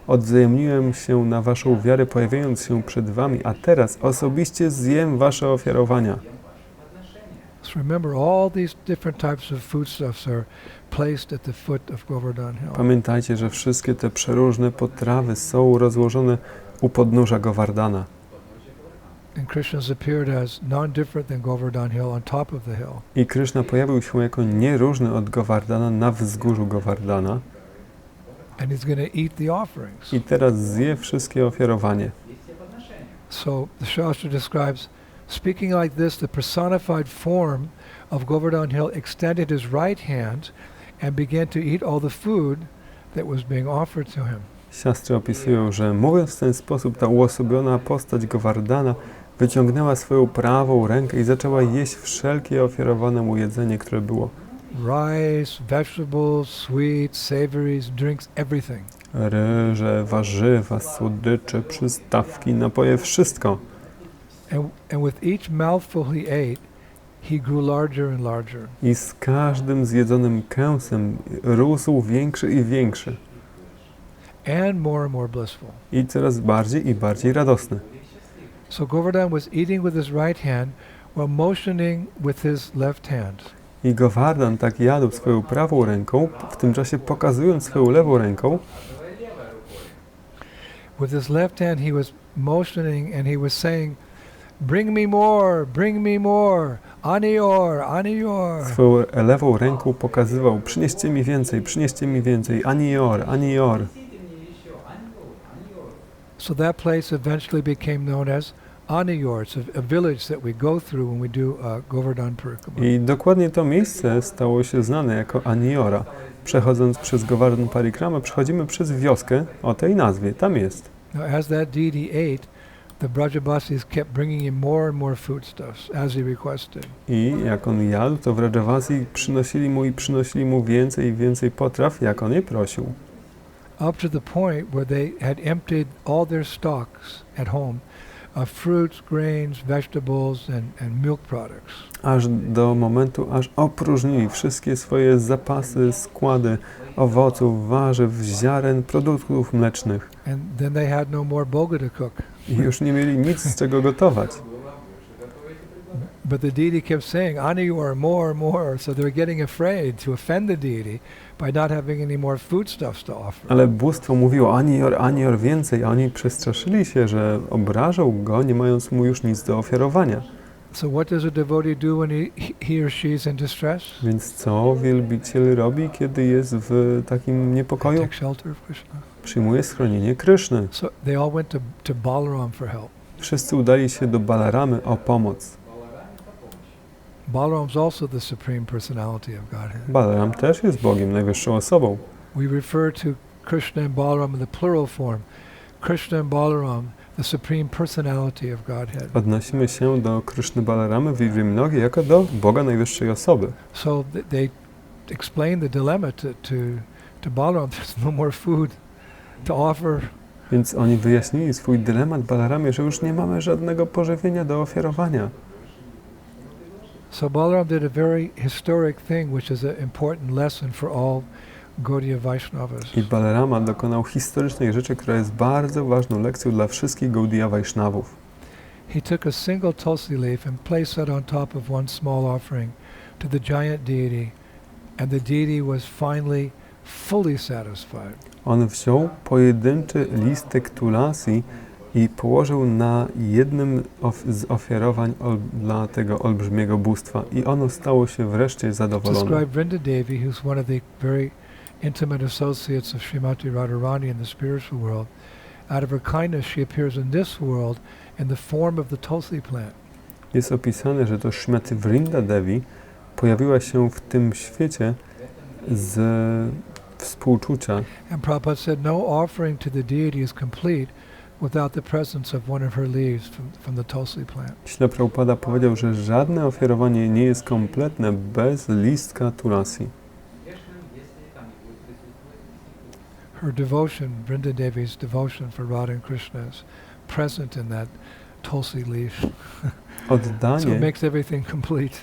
Odwzajemniłem się na waszą wiarę, pojawiając się przed wami, a teraz osobiście zjem wasze ofiarowania. So remember, all these different types of foodstuffs are placed at the foot of Govardhan Hill. Pamiętajcie, że wszystkie te przeróżne potrawy są rozłożone u podnóża Govardhana. And Krishna's appeared as non-different than Govardhan Hill on top of the hill. I Krishna pojawił się jako nieróżny od Govardhana na wzgórzu Govardhana. And he's going to eat the offerings. I teraz zje wszystkie ofiarowanie. So the Shastra describes, speaking like this, the personified form of Govardhan Hill extended his right hand and began to eat all the food that was being offered to him. Siostry opisują, że mówiąc w ten sposób, ta uosobiona postać Govardhana wyciągnęła swoją prawą rękę i zaczęła jeść wszelkie ofiarowane mu jedzenie, które było. Rice, vegetables, sweets, savories, drinks, everything. Ryże, warzywa, słodycze, przystawki, napoje, wszystko. And with each mouthful he ate, he grew larger and larger. I z każdym zjedzonym kęsem rósł większy i większy. And more blissful. I coraz bardziej i bardziej radosny. So Govardhan was eating with his right hand while motioning with his left hand. I Govardhan tak jadł swoją prawą ręką, w tym czasie pokazując swoją lewą ręką. With his left hand he was motioning and he was saying, bring me more, anior, anior. Swoją lewą ręką pokazywał, przynieście mi więcej, anior, anior. So that place eventually became known as Aniyor. It's a village that we go through when we do Govardhan Parikrama. I dokładnie to miejsce stało się znane jako Aniora. Przechodząc przez Govardhan Parikramę, przechodzimy przez wioskę o tej nazwie. Tam jest. Now, as that deity ate, the Brajabasis kept bringing him more and more foodstuffs as he requested. I jak on jadł, to Vrajavasi przynosili mu więcej i więcej potraw, jak on je prosił. Up to the point where they had emptied all their stocks at home of fruits, grains, vegetables and milk products. Aż do momentu, aż opróżnili wszystkie swoje zapasy, składy owoców, warzyw, ziaren, produktów mlecznych. And then they had no more boga to cook. I już nie mieli nic z czego gotować. But the deity kept saying, Aniyor, more, more. So they're getting afraid to offend the deity by not having any more foodstuffs to offer. Ale bóstwo mówiło Anior, Anior więcej, a oni przestraszyli się, że obrażą go, nie mając mu już nic do ofiarowania. So what does a devotee do when he or she is in distress? Więc co wielbiciel robi, kiedy jest w takim niepokoju? Take shelter of Krishna. Przyjmuje schronienie Kryszny. So they all went to Balaram for help. Wszyscy udali się do Balaramy o pomoc. Balaram is also the supreme personality of Godhead. Balaram też jest Bogiem, najwyższą osobą. We refer to Krishna and Balaram in the plural form. Krishna and Balaram, the supreme personality of Godhead. Odnosimy się do Kryszny Balaramy w liczbie mnogiej jako do Boga najwyższej osoby. So they explain the dilemma to Balaram. There's no more food to offer. Więc oni wyjaśnili swój dylemat Balaramie, że już nie mamy żadnego pożywienia do ofiarowania. So Balaram did a very historic thing, which is an important lesson for all Gaudiya Vaishnavas. I Balarama dokonał historycznej rzeczy, która jest bardzo ważną lekcją dla wszystkich Gaudiya Vaishnavów. He took a single tulsi leaf and placed it on top of one small offering to the giant deity, and the deity was finally fully satisfied. On wziął pojedynczy listek tulasi i położył na jednym z ofiarowań dla tego olbrzymiego bóstwa. I ono stało się wreszcie zadowolone. Described Vrinda Devi, who's one of the very intimate associates of Srimati Radharani in the spiritual world. Out of her kindness, she appears in this world in the form of the tulsi plant. Jest opisane, że to Srimati Vrinda Devi pojawiła się w tym świecie z współczucia. And Prabhupada said, no offering to the deity is complete without the presence of one of her leaves from the tulsi plant. Śrila Prabhupada powiedział, że żadne ofiarowanie nie jest kompletne bez listka tulasi. Her devotion, Vrinda Devi's devotion for Radha and Krishna is present in that tulsi leaf. So it makes everything complete.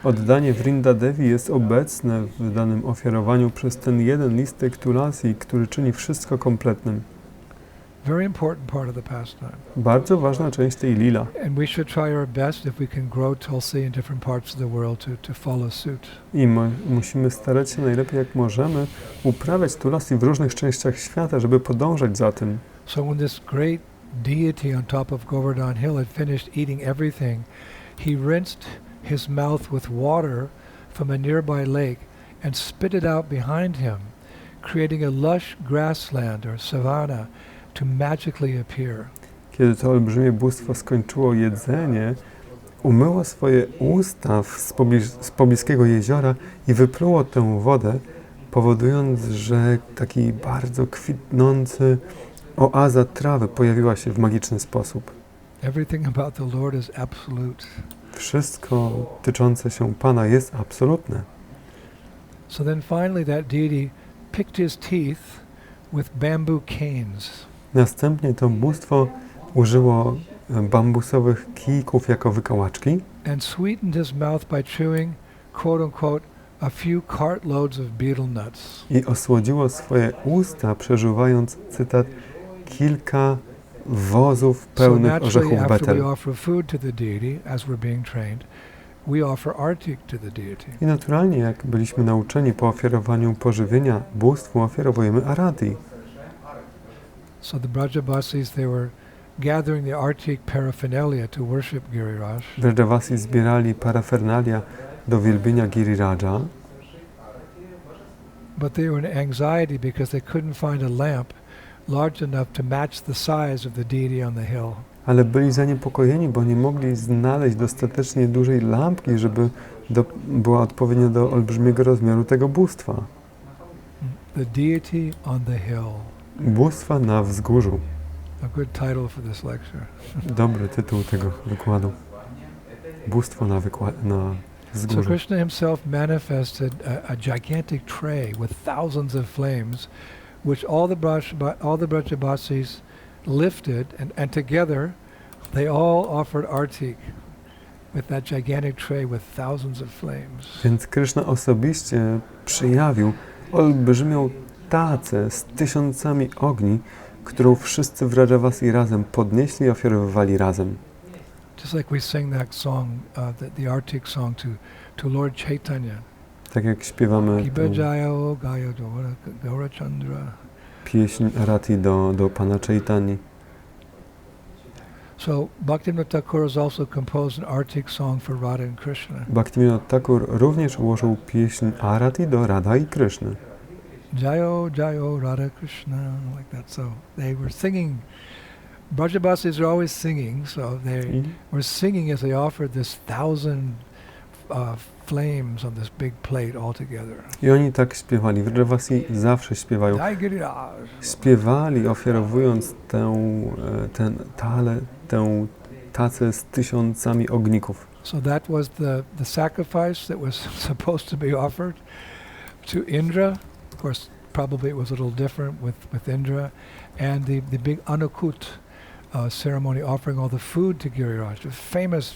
Oddanie Vrinda Devi jest obecne w danym ofiarowaniu przez ten jeden listek tulasi, który czyni wszystko kompletnym. Very important part of the pastime. Bardzo ważna część tej lila. And we should try our best if we can grow tulsi in different parts of the world to follow suit. I musimy starać się najlepiej jak możemy uprawiać tulasi w różnych częściach świata, żeby podążać za tym. So when this great deity on top of Govardhan Hill had finished eating everything, he rinsed his mouth with water from a nearby lake and spit it out behind him, creating a lush grassland or savanna to magically appear. Kiedy to olbrzymie bóstwo skończyło jedzenie, umyło swoje usta z pobliskiego jeziora i wypluło tę wodę, powodując, że taki bardzo kwitnący oaza trawy pojawiła się w magiczny sposób. Everything about the Lord is absolute. Wszystko tyczące się Pana jest absolutne. So then finally that deity picked his teeth with bamboo canes. Następnie to bóstwo użyło bambusowych kijków jako wykałaczki And sweetened his mouth by chewing, quote unquote, a few cartloads of betel nuts. i osłodziło swoje usta, przeżuwając, cytat, kilka wozów pełnych orzechów after we betel. offer food to the deity, as we're being trained, we offer artik to the deity. I naturalnie, jak byliśmy nauczeni po ofiarowaniu pożywienia bóstwu, ofiarowujemy arati. So the Brajabasis, they were gathering the artik paraphernalia to worship Giriraj. Vrajavasi zbierali parafernalia do wielbienia Giriraja, But they were in anxiety because they couldn't find a lamp large enough to match the size of the deity on the hill. Ale byli zaniepokojeni, bo nie mogli znaleźć dostatecznie dużej lampki, żeby była odpowiednia do olbrzymiego rozmiaru tego bóstwa. The deity on the hill. Bóstwa na wzgórzu. A good title for this lecture. Dobry tytuł tego wykładu. Bóstwo na So wzgórzu. Krishna himself manifested a gigantic tray with thousands of flames, which all the Brajabasis lifted, and together they all offered artik with that gigantic tray with thousands of flames. Więc Kryszna osobiście przyjawił olbrzymią tacę z tysiącami ogni, którą wszyscy w Vrajavasi razem podnieśli i ofiarowywali razem. Just like we sing that song, the artik song to Lord Chaitanya. Tak jak śpiewamy Kiba Jayo Gayo Gaura Chandra. pieśń Arati do Pana Chaitani. So Bhaktivinoda Thakur has also composed an artik song for Radha and Krishna. Bhaktivinoda Thakur również ułożył pieśń Arati do Radha i Kryszny. Jayo Jayo Radha Krishna, like that. So they were singing. Brajabasis are always singing, so they were singing as they offered this 1,000 flames on this big plate all together. I oni tak śpiewali. Vrajavasi zawsze śpiewają. Jai Giriraj. Śpiewali, ofiarowując tę tacę z tysiącami ogników. So that was the sacrifice that was supposed to be offered to Indra. Of course, probably it was a little different with Indra, and the big Anukut ceremony offering all the food to Giriraj. Famous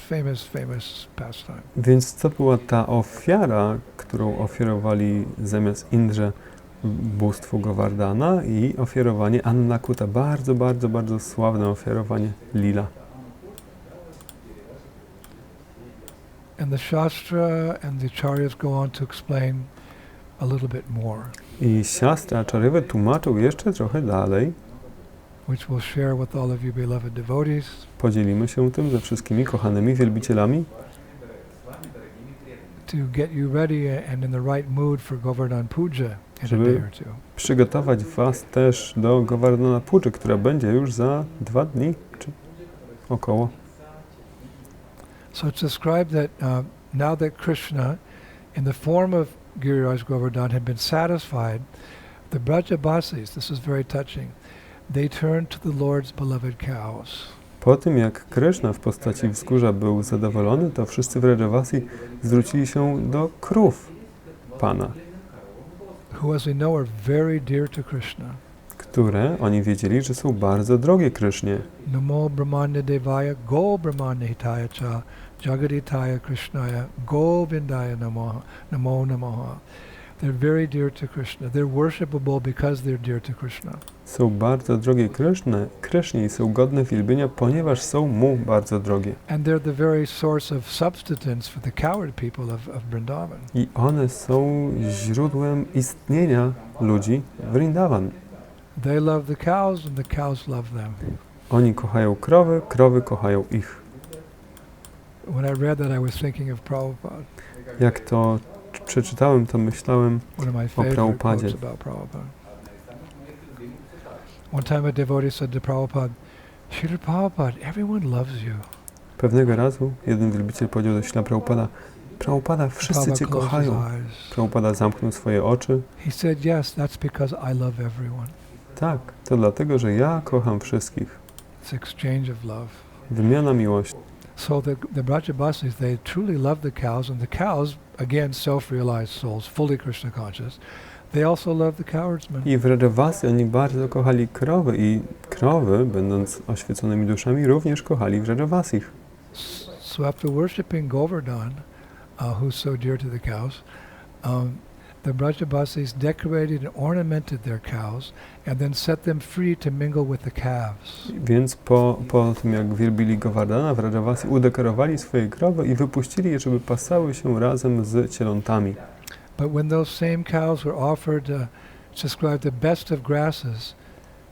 pastime. Więc to była ta ofiara, którą ofiarowali zamiast Indrze bóstwu Govardhana i ofiarowanie Annakuta. Bardzo sławne ofiarowanie Lila. And the Shastra and the Acharyas go on to explain a little bit more. I siastra Acharya tłumaczył jeszcze trochę dalej. Which we'll share with all of you beloved devotees. Podzielimy się tym ze wszystkimi kochanymi wielbicielami. To get you ready and in the right mood for Govardhan Puja in a Żeby day or two. Przygotować was też do Govardhana Puja, która będzie już za 2 dni, czy około. So it's described that now that Krishna, in the form of Giriraj Govardhan, had been satisfied, the Brajabasis, this is very touching, they turned to the Lord's beloved cows. Po tym jak Kryszna w postaci wzgórza był zadowolony, to wszyscy Vrajavasi zwrócili się do krów Pana, Who, as we know, are very dear to Krishna. które oni wiedzieli, że są bardzo drogie Krysznie. Namo Brahmanya Devaya Go Brahmanya Hitaya Cha Jagaditaya Krishnaya Govindaya Namo Namaha. They're very dear to Krishna. They're worshipable because they're dear to Krishna. Są bardzo drogie Krysznie i są godne wielbienia, ponieważ są mu bardzo drogie. And they're the very source of subsistence for the cowherd people of Vrindavan. I one są źródłem istnienia ludzi Vrindavan. They love the cows and the cows love them. Oni kochają krowy, krowy kochają ich. When I read that, I was thinking of Prabhupada. Jak to przeczytałem, to myślałem One of my o favorite Prabhupadzie. quotes about Prabhupada. One time a devotee said to Prabhupada, Srila Prabhupada, everyone loves you. Pewnego razu jeden wielbiciel powiedział do Śrila Prabhupada, Prabhupada, wszyscy Cię Prabhupada kochają. closed his eyes. Prabhupada zamknął swoje oczy. He said, yes, that's because I love everyone. Tak, to dlatego, że ja kocham wszystkich. It's exchange of love. Wymiana miłości. So the Brajabasis, they truly love the cows, and the cows, again, self-realized souls, fully Krishna conscious, they also love the cowardsmen. I w Vrajavasi oni bardzo kochali krowy i krowy, będąc oświeconymi duszami, również kochali Vrajavasich. So after worshipping Govardhan, who's so dear to the cows, the Brajabasis decorated and ornamented their cows and then set them free to mingle with the calves. Więc po tym jak wielbili Govardhana, Vrajavasi udekorowali swoje krowy i wypuścili je, żeby pasały się razem z cielątami. But when those same cows were offered, it's described the best of grasses,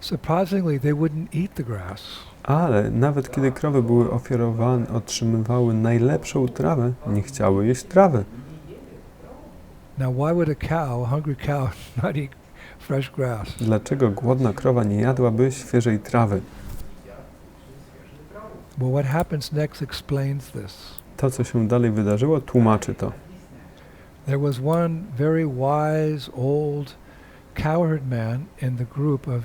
surprisingly they wouldn't eat the grass. Ale nawet kiedy krowy były ofiarowane, otrzymywały najlepszą trawę, nie chciały jeść trawy. Now why would a hungry cow, not eat fresh grass? Dlaczego głodna krowa nie jadłaby świeżej trawy? Well, what happens next explains this. To, co się dalej wydarzyło, tłumaczy to. There was one very wise old cowherd man in the group of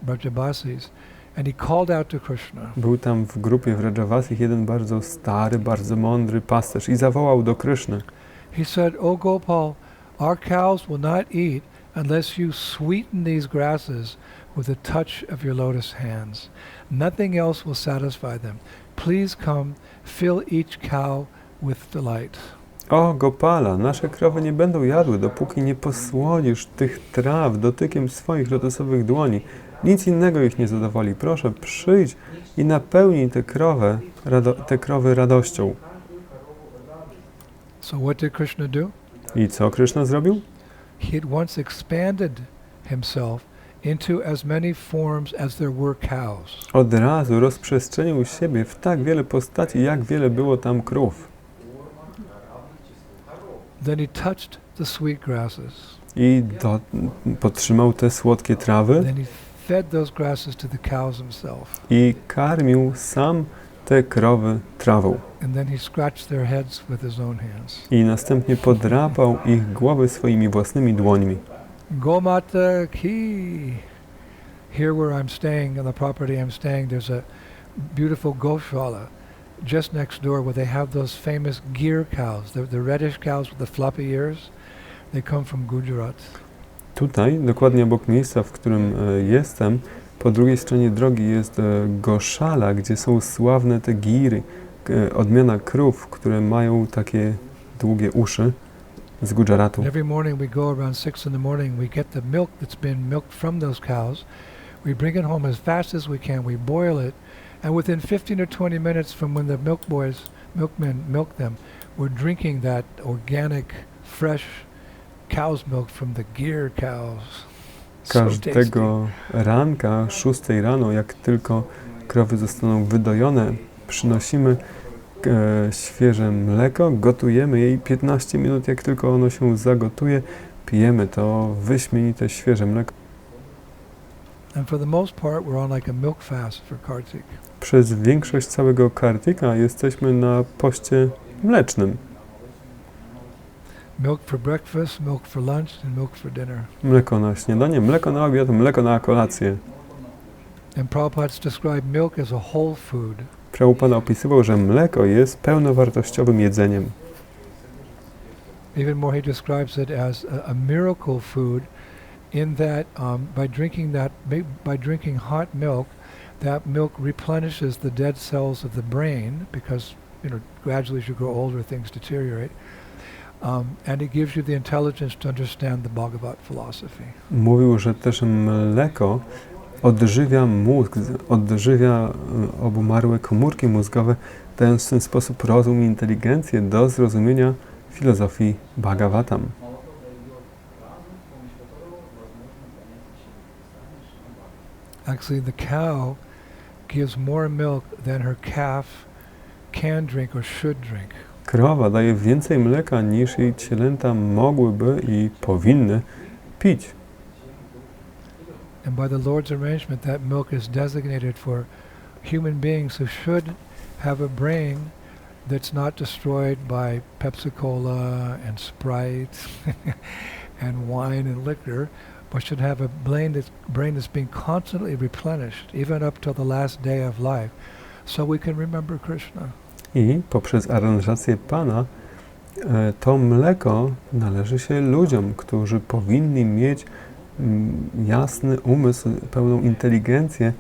Brajabasis, and he called out to Krishna. Był tam w grupie Wrajavasich jeden bardzo stary, bardzo mądry pasterz i zawołał do Kryszny. He said, "O Gopal, our cows will not eat unless you sweeten these grasses with the touch of your lotus hands. Nothing else will satisfy them. Please come, fill each cow with delight." O Gopala, nasze krowy nie będą jadły, dopóki nie posłonisz tych traw dotykiem swoich lotosowych dłoni. Nic innego ich nie zadowoli. Proszę, przyjdź i napełnij te krowy radością. So what did Krishna do? I co Kryszna zrobił? He had once expanded himself into as many forms as there were cows. Od razu rozprzestrzenił siebie w tak wiele postaci, jak wiele było tam krów. Then he touched the sweet grasses. I podtrzymał te słodkie trawy Then he fed those grasses to the cows himself. i karmił sam te krowy trawą. And then he scratched their heads with his own hands. I następnie podrapał ich głowy swoimi własnymi dłońmi. Gomata ki. Here where I'm staying, on the property I'm staying, there's a beautiful goshala just next door where they have those famous Gir cows, the reddish cows with the floppy ears. They come from Gujarat. Tutaj, dokładnie obok miejsca, w którym jestem, po drugiej stronie drogi jest goszala, gdzie są sławne te giry, odmiana krów, które mają takie długie uszy z Gujaratu. Every morning we go around 6 in the morning, we get the milk that's been milked from those cows. We bring it home as fast as we can, we boil it, and within 15 or 20 minutes from when the milkmen milk them, we're drinking that organic, fresh cow's milk from the Gir cows. Każdego ranka, 6 rano, jak tylko krowy zostaną wydojone, przynosimy świeże mleko, gotujemy je i 15 minut, jak tylko ono się zagotuje, pijemy to wyśmienite świeże mleko. And for the most part, we're on like a milk fast for Kartik. Przez większość całego Kartika jesteśmy na poście mlecznym. Milk for breakfast, milk for lunch, and milk for dinner. Mleko na śniadanie, mleko na obiad, mleko na kolację. And Prabhupada described milk as a whole food. Prabhupada opisywał, że mleko jest pełnowartościowym jedzeniem. Even more, he describes it as a miracle food in that by drinking hot milk, that milk replenishes the dead cells of the brain because, gradually as you grow older, things deteriorate. And it gives you the intelligence to understand the Bhagavad philosophy. Mówił, że też mleko odżywia mózg, odżywia obumarłe komórki mózgowe, dając w ten sposób rozum i inteligencję do zrozumienia filozofii Bhagavatam. Actually, the cow gives more milk than her calf can drink or should drink. Krowa daje więcej mleka niż jej cielęta mogłyby i powinny pić. And by the Lord's arrangement, that milk is designated for human beings who should have a brain that's not destroyed by Pepsi-Cola and Sprite and wine and liquor, but should have a brain that's being constantly replenished, even up till the last day of life, so we can remember Krishna. I poprzez aranżację Pana to mleko należy się ludziom, którzy powinni mieć jasny umysł, pełną inteligencję,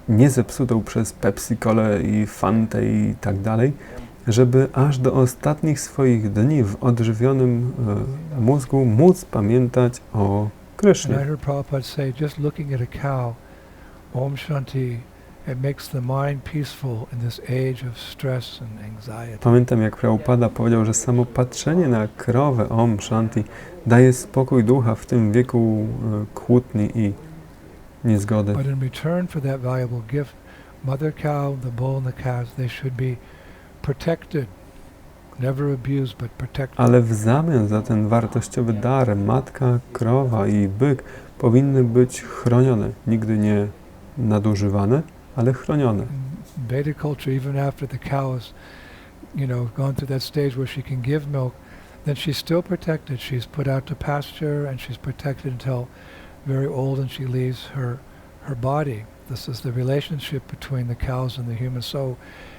nie zepsutą przez Pepsi-Colę i Fantę i tak dalej, żeby aż do ostatnich swoich dni w odżywionym mózgu móc pamiętać o Krysznie. And I heard Prabhupada say, just looking at a cow, Om Shanti, it makes the mind peaceful in this age of stress and anxiety. Pamiętam, jak Prabhupada powiedział, że samo patrzenie na krowę Om Shanti daje spokój ducha w tym wieku kłótni i niezgody. But in return for that valuable gift, mother cow, the bull and the calves, they should be protected, never abused but protected. Ale w zamian za ten wartościowy dar matka, krowa i byk powinny być chronione, nigdy nie nadużywane, ale chronione. In Vedic culture, even after the cow has, gone through that stage where she can give milk, then she's still protected. She's put out to pasture and she's protected until very old and she leaves her body. This is the relationship between the cows and the humans. So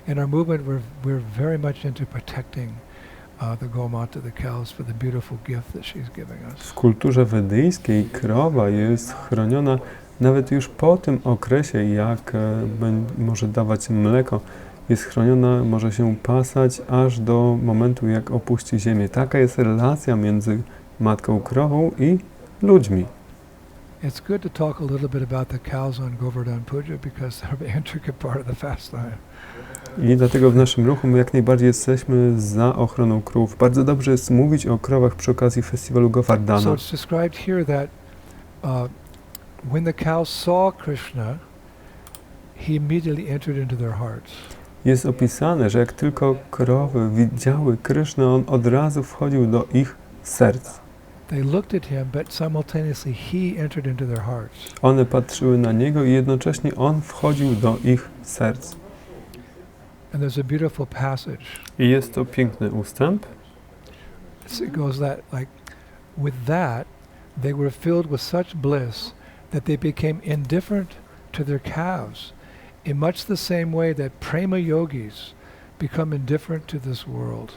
in our movement, we're very much into protecting the Gomata, the cows, for the beautiful gift that she's giving us. W kulturze wedyjskiej krowa jest chroniona nawet już po tym okresie, jak może dawać mleko. Jest chroniona, może się pasać aż do momentu, jak opuści ziemię. Taka jest relacja między matką krową i ludźmi. It's good to talk a little bit about the cows on Govardhan Puja because they're an intricate part of the fastime. I dlatego w naszym ruchu my jak najbardziej jesteśmy za ochroną krów. Bardzo dobrze jest mówić o krowach przy okazji festiwalu Govardhana. So it's described here that when the cows saw Krishna, he immediately entered into their hearts. Jest opisane, że jak tylko krowy widziały Krysznę, on od razu wchodził do ich serc. They looked at him, but simultaneously he entered into their hearts. One patrzyły na niego i jednocześnie on wchodził do ich serc. And there's a beautiful passage. I jest to piękny ustęp. It goes that with that they were filled with such bliss that they became indifferent to their calves, in much the same way that prema yogis become indifferent to this world.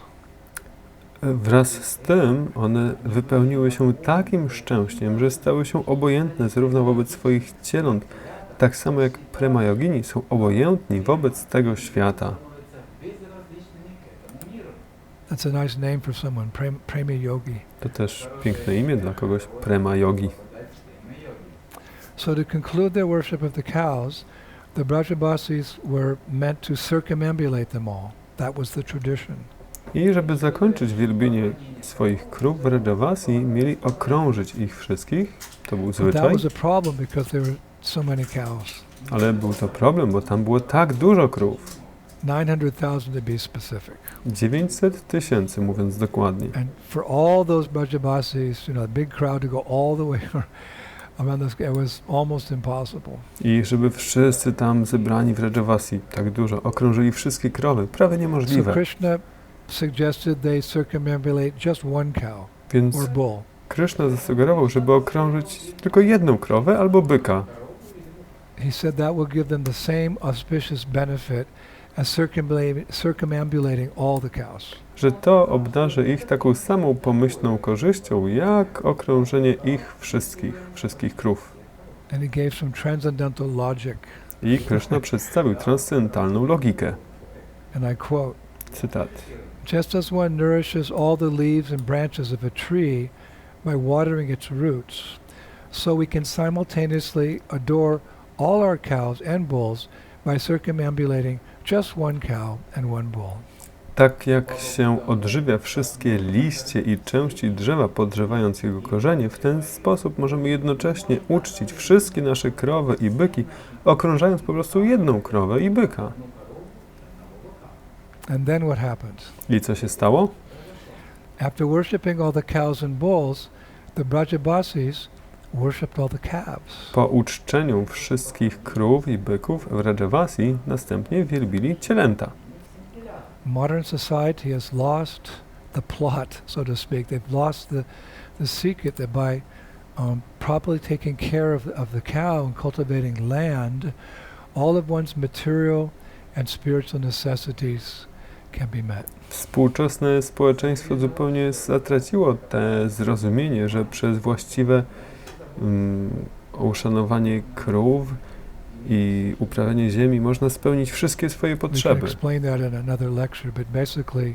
Wraz z tym one wypełniły się takim szczęściem, że stały się obojętne zarówno wobec swoich cieląt, tak samo jak prema yogini są obojętni wobec tego świata. That's a nice name for someone, prema yogi. To też piękne imię dla kogoś, prema yogi. So to conclude their worship of the cows, the Brajabasis were meant to circumambulate them all. That was the tradition. I żeby zakończyć wielbienie swoich krów w Rajavasi, mieli okrążyć ich wszystkich. To był But zwyczaj. that was a problem because there were so many cows. Ale był to problem, bo tam było tak dużo krów. 900,000 to be specific. 900 000, mówiąc dokładnie. And for all those Brajabasis, a big crowd to go all the way around this, it was almost impossible. I żeby wszyscy tam zebrani w Rajavasi, tak dużo, okrążyli wszystkie krowy, prawie So niemożliwe. Krishna suggested they circumambulate just one cow Więc or bull. Krishna zasugerował, żeby okrążyć tylko jedną krowę albo byka. He said that will give them the same auspicious benefit as circumambulating all the cows. Że to obdarzy ich taką samą pomyślną korzyścią, jak okrążenie ich wszystkich krów. And he gave some transcendental logic. I Krishna przedstawił transcendentalną logikę. And I quote, Cytat. just as one nourishes all the leaves and branches of a tree by watering its roots, so we can simultaneously adore all our cows and bulls by circumambulating just one cow and one bull. Tak jak się odżywia wszystkie liście i części drzewa, podgrzewając jego korzenie, w ten sposób możemy jednocześnie uczcić wszystkie nasze krowy i byki, okrążając po prostu jedną krowę i byka. And then what happened? I co się stało? After worshipping all the cows and bulls, the Brajabasis worshipped all the calves. Po uczczeniu wszystkich krów i byków w Rajavasi następnie wielbili cielęta. Modern society has lost the plot, so to speak. They've lost the secret that by properly taking care of the cow and cultivating land, all of one's material and spiritual necessities can be met. Współczesne społeczeństwo zupełnie zatraciło te zrozumienie, że przez właściwe uszanowanie krów i uprawianie ziemi można spełnić wszystkie swoje We can potrzeby. explain that in another lecture, but basically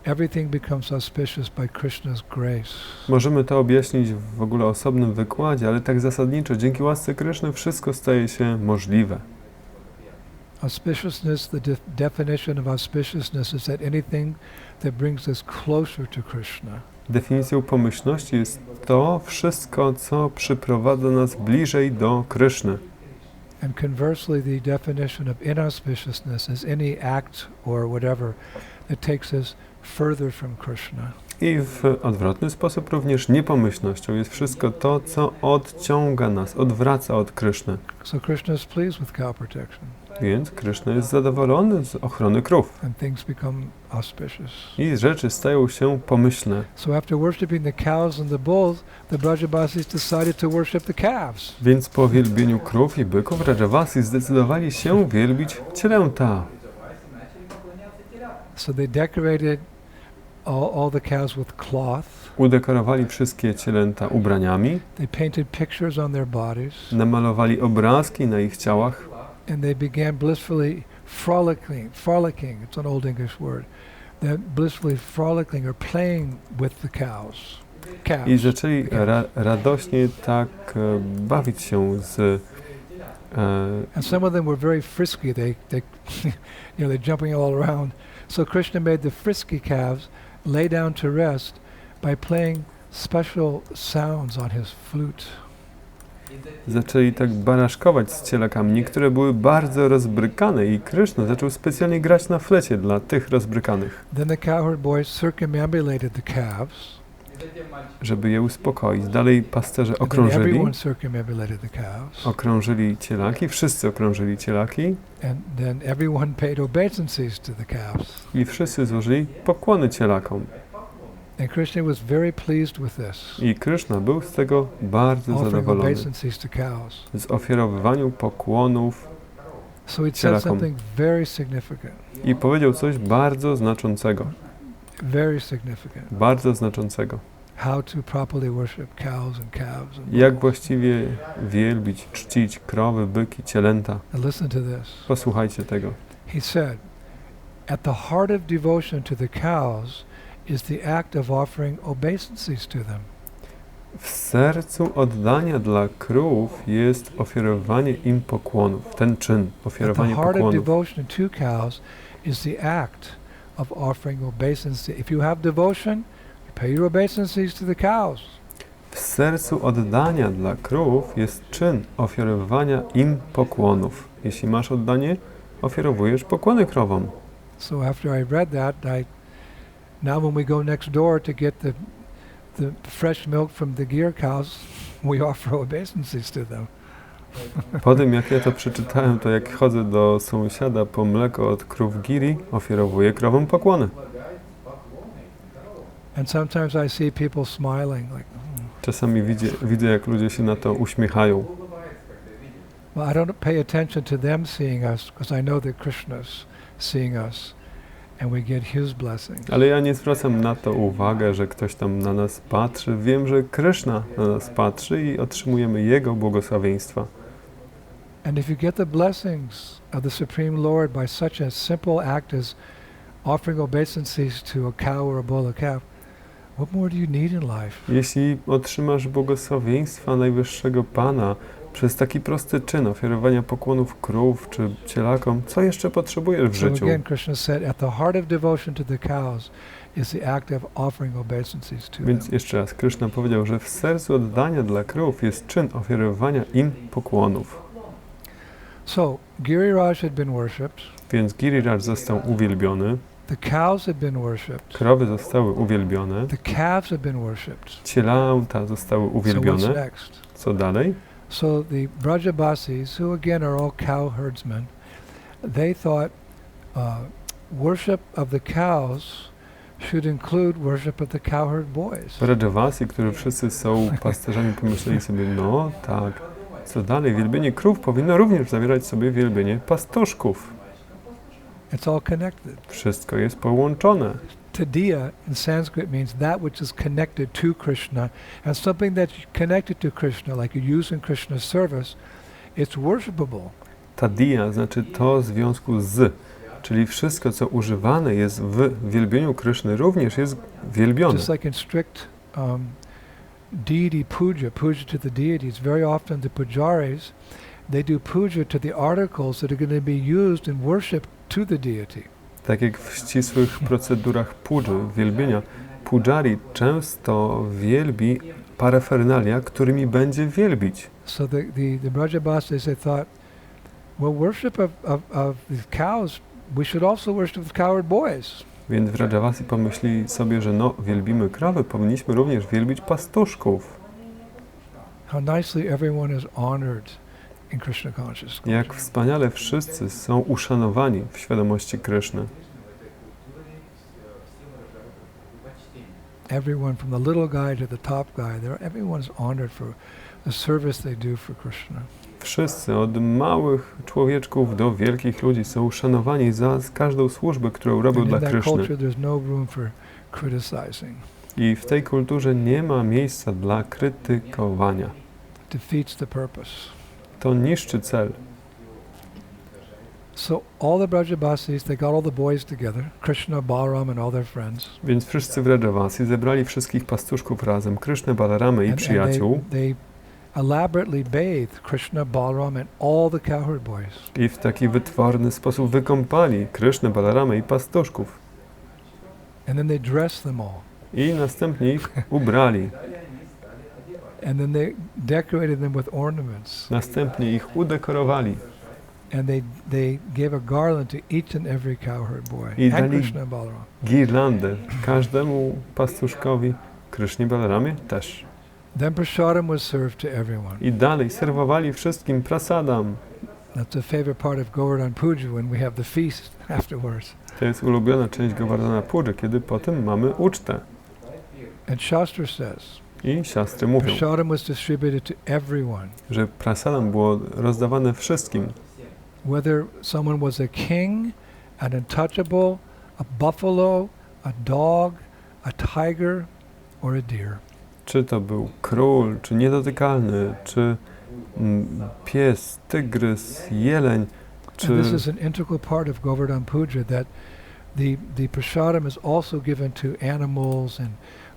everything becomes auspicious by Krishna's grace. Możemy to objaśnić w ogóle osobnym wykładzie, ale tak zasadniczo, dzięki łasce Kryszny wszystko staje się możliwe. Auspiciousness, the definition of auspiciousness is that anything that brings us closer to Krishna. Definicją pomyślności jest to wszystko, co przyprowadza nas bliżej do Kryszny. And conversely, the definition of inauspiciousness is any act or whatever that takes us further from Krishna. I w odwrotny sposób również niepomyślnością jest wszystko to, co odciąga nas, odwraca od Kryszny. So Krishna is pleased with cow protection. Więc Kryszna jest zadowolony z ochrony krów. And things become auspicious. I rzeczy stają się pomyślne. So after worshipping the cows and the bulls, the Brajabasis decided to worship the calves. Więc po wielbieniu krów i byków Brajavasis zdecydowali się wielbić cielęta. So they decorated all the cows with cloth. Udekorowali wszystkie cielęta ubraniami. They painted pictures on their bodies. Namalowali obrazki na ich ciałach. And they began blissfully frolicking, it's an old English word, they're blissfully frolicking or playing with the calves. I zaczęli radośnie tak bawić się z and some of them were very frisky, they they're jumping all around. So Krishna made the frisky calves lay down to rest by playing special sounds on his flute. Zaczęli tak baraszkować z cielakami. Niektóre były bardzo rozbrykane i Kryszna zaczął specjalnie grać na flecie dla tych rozbrykanych. Then the cowherd boys circumambulated the calves. Żeby je uspokoić. Dalej pasterze okrążyli cielaki, wszyscy okrążyli cielaki. And then everyone paid obeisances to the calves. I wszyscy złożyli pokłony cielakom. And Krishna was very pleased with this. I Kryszna był z tego bardzo zadowolony. Z ofiarowywaniu pokłonów So he said something very significant. I powiedział coś bardzo znaczącego. Very significant. Bardzo znaczącego. How to properly worship cows and calves. Jak właściwie wielbić, czcić krowy, byki, cielęta. And listen to this. Posłuchajcie tego. He said, at the heart of devotion to the cows is the act of offering obeisances to them. W sercu oddania dla krów jest ofiarowanie im pokłonów. Ten czyn, ofiarowanie pokłonów. At the heart of devotion to cows is the act of offering obeisances. If you have devotion, you pay your obeisances to the cows. W sercu oddania dla krów jest czyn ofiarowania im pokłonów. Jeśli masz oddanie, ofiarowujesz pokłony krowom. So after I read that, now when we go next door to get the fresh milk from the Gir cows, we offer obeisances to them. Po tym jak ja to przeczytałem, to jak chodzę do sąsiada po mleko od krów Giri, ofiarowuję krowom pokłony. And sometimes I see people smiling like. Czasami widzę jak ludzie się na to uśmiechają. Well, I don't pay attention to them seeing us because I know that Krishna's seeing us. And we get his blessings. Ale ja nie zwracam na to uwagę, że ktoś tam na nas patrzy. Wiem, że Kryszna na nas patrzy i otrzymujemy Jego błogosławieństwa. And if you get the blessings of the Supreme Lord by such a simple act as offering obeisances to a cow or a bull or calf, what more do you need in life? Jeśli otrzymasz błogosławieństwa Najwyższego Pana przez taki prosty czyn ofiarowania pokłonów krów czy cielakom, co jeszcze potrzebujesz w życiu? So again, Krishna said, at the heart of devotion to the cows is the act of offering obeisances to them. Więc jeszcze raz, Krishna powiedział, że w sercu oddania dla krów jest czyn ofiarowania im pokłonów. So, Giriraj had been worshipped. Więc Giriraj został uwielbiony. The cows had been worshipped. Krowy zostały uwielbione. The calves had been worshipped. Cielęta zostały uwielbione. So what's next? Co dalej? So the Brajabasis, who again are all cow herdsmen, they thought worship of the cows should include worship of the cowherd boys. Brajavasi, którzy wszyscy są pasterzami, pomyśleli sobie, no tak, co dalej? Wielbienie krów powinno również zawierać sobie wielbienie pastuszków. It's all connected. Wszystko jest połączone. Tadiya in Sanskrit means that which is connected to Krishna, and something that's connected to Krishna, like you use in Krishna's service, it's worshipable. Tadiya znaczy to w związku z, czyli wszystko, co używane jest w wielbieniu Kryszny, również jest wielbione. Just like in strict deity puja to the deities, very often the pujaris, they do puja to the articles that are going to be used in worship to the deity. Tak jak w ścisłych procedurach pudży, wielbienia, pujari często wielbi parafernalia, którymi będzie wielbić. So the Brajabasis, they thought, well, worship of the cows, we should also worship the cowherd boys. Więc w Rajavasi pomyśleli sobie, że no, wielbimy krowy, powinniśmy również wielbić pastuszków. How nicely everyone is honored in Krishna consciousness. Jak wspaniale wszyscy są uszanowani w świadomości Kryszny. Everyone from the little guy to the top guy, everyone's honored for the service they do for Krishna. Wszyscy, od małych człowieczków do wielkich ludzi, są uszanowani za każdą służbę, którą robią dla Kryszny. I w tej kulturze nie ma miejsca dla krytykowania. To niszczy cel. So all the Brajabasis, they got all the boys together, Krishna, Balaram and all their friends. Więc wszyscy w Rajavasi zebrali wszystkich pastuszków razem, Krysznę, Balaramy i przyjaciół. They elaborately bathed Krishna, Balaram and all the cowherd boys. I w taki wytworny sposób wykąpali Krysznę, Balaramy i pastuszków. And then they dressed them all. I następnie ich ubrali. And then they decorated them with ornaments. Następnie ich udekorowali. And they gave a garland to each and every cowherd boy. I and dali Krishna and Balaram. Girlandę każdemu pastuszkowi, Krysznie, Balaramie też. Then prasadam was served to everyone. I dalej serwowali wszystkim prasadam. That's a favorite part of Govardhan Puja when we have the feast afterwards. To jest ulubiona część Govardhana Puja, kiedy potem mamy ucztę. And Shastra says, I siostry mówią, prasadam was distributed to everyone. Że prasadam było rozdawane wszystkim. Whether someone was a king, an untouchable, a buffalo, a dog, a tiger, or a deer. Czy to był król, czy niedotykalny, czy pies, tygrys, jeleń, czy... And this is an integral part of Govardhan Puja, that the prasadam is also given to animals and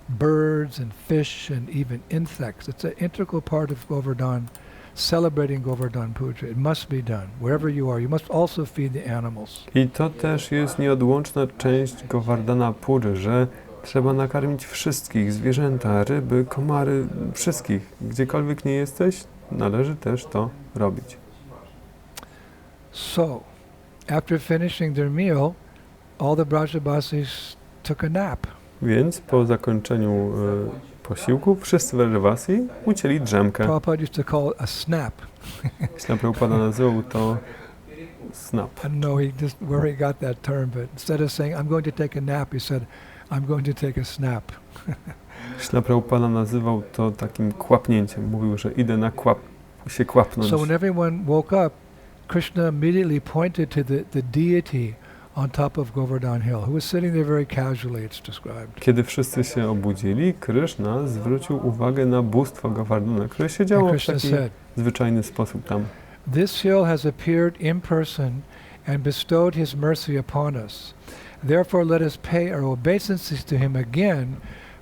birds and fish and even insects. It's an integral part of Govardhan, celebrating Govardhan Puja. It must be done. Wherever you are, you must also feed the animals. I to też jest nieodłączna część Govardhana Puja, że trzeba nakarmić wszystkich, zwierzęta, ryby, komary, wszystkich. Gdziekolwiek nie jesteś, należy też to robić. So, after finishing their meal, all the Brajabasis took a nap. Więc po zakończeniu posiłku wszyscy w Rajavasi ucięli drzemkę. Prabhupada used to call it a snap. Śla Prabhupada nazywał to snap. I don't know where he got that term, but instead of saying, I'm going to take a nap, he said, I'm going to take a snap. Śla Prabhupada nazywał to takim kłapnięciem. Mówił, że idę na się kłapnąć. So when everyone woke up, Krishna immediately pointed to the deity on top of Govardhan Hill, who was sitting there very casually, it's described. Kiedy wszyscy się obudzili, Kryszna zwrócił uwagę na bóstwo Govardhana, które siedziało w taki zwyczajny sposób tam. This hill has appeared in person and bestowed his mercy upon us. Therefore let us pay our obeisances to him again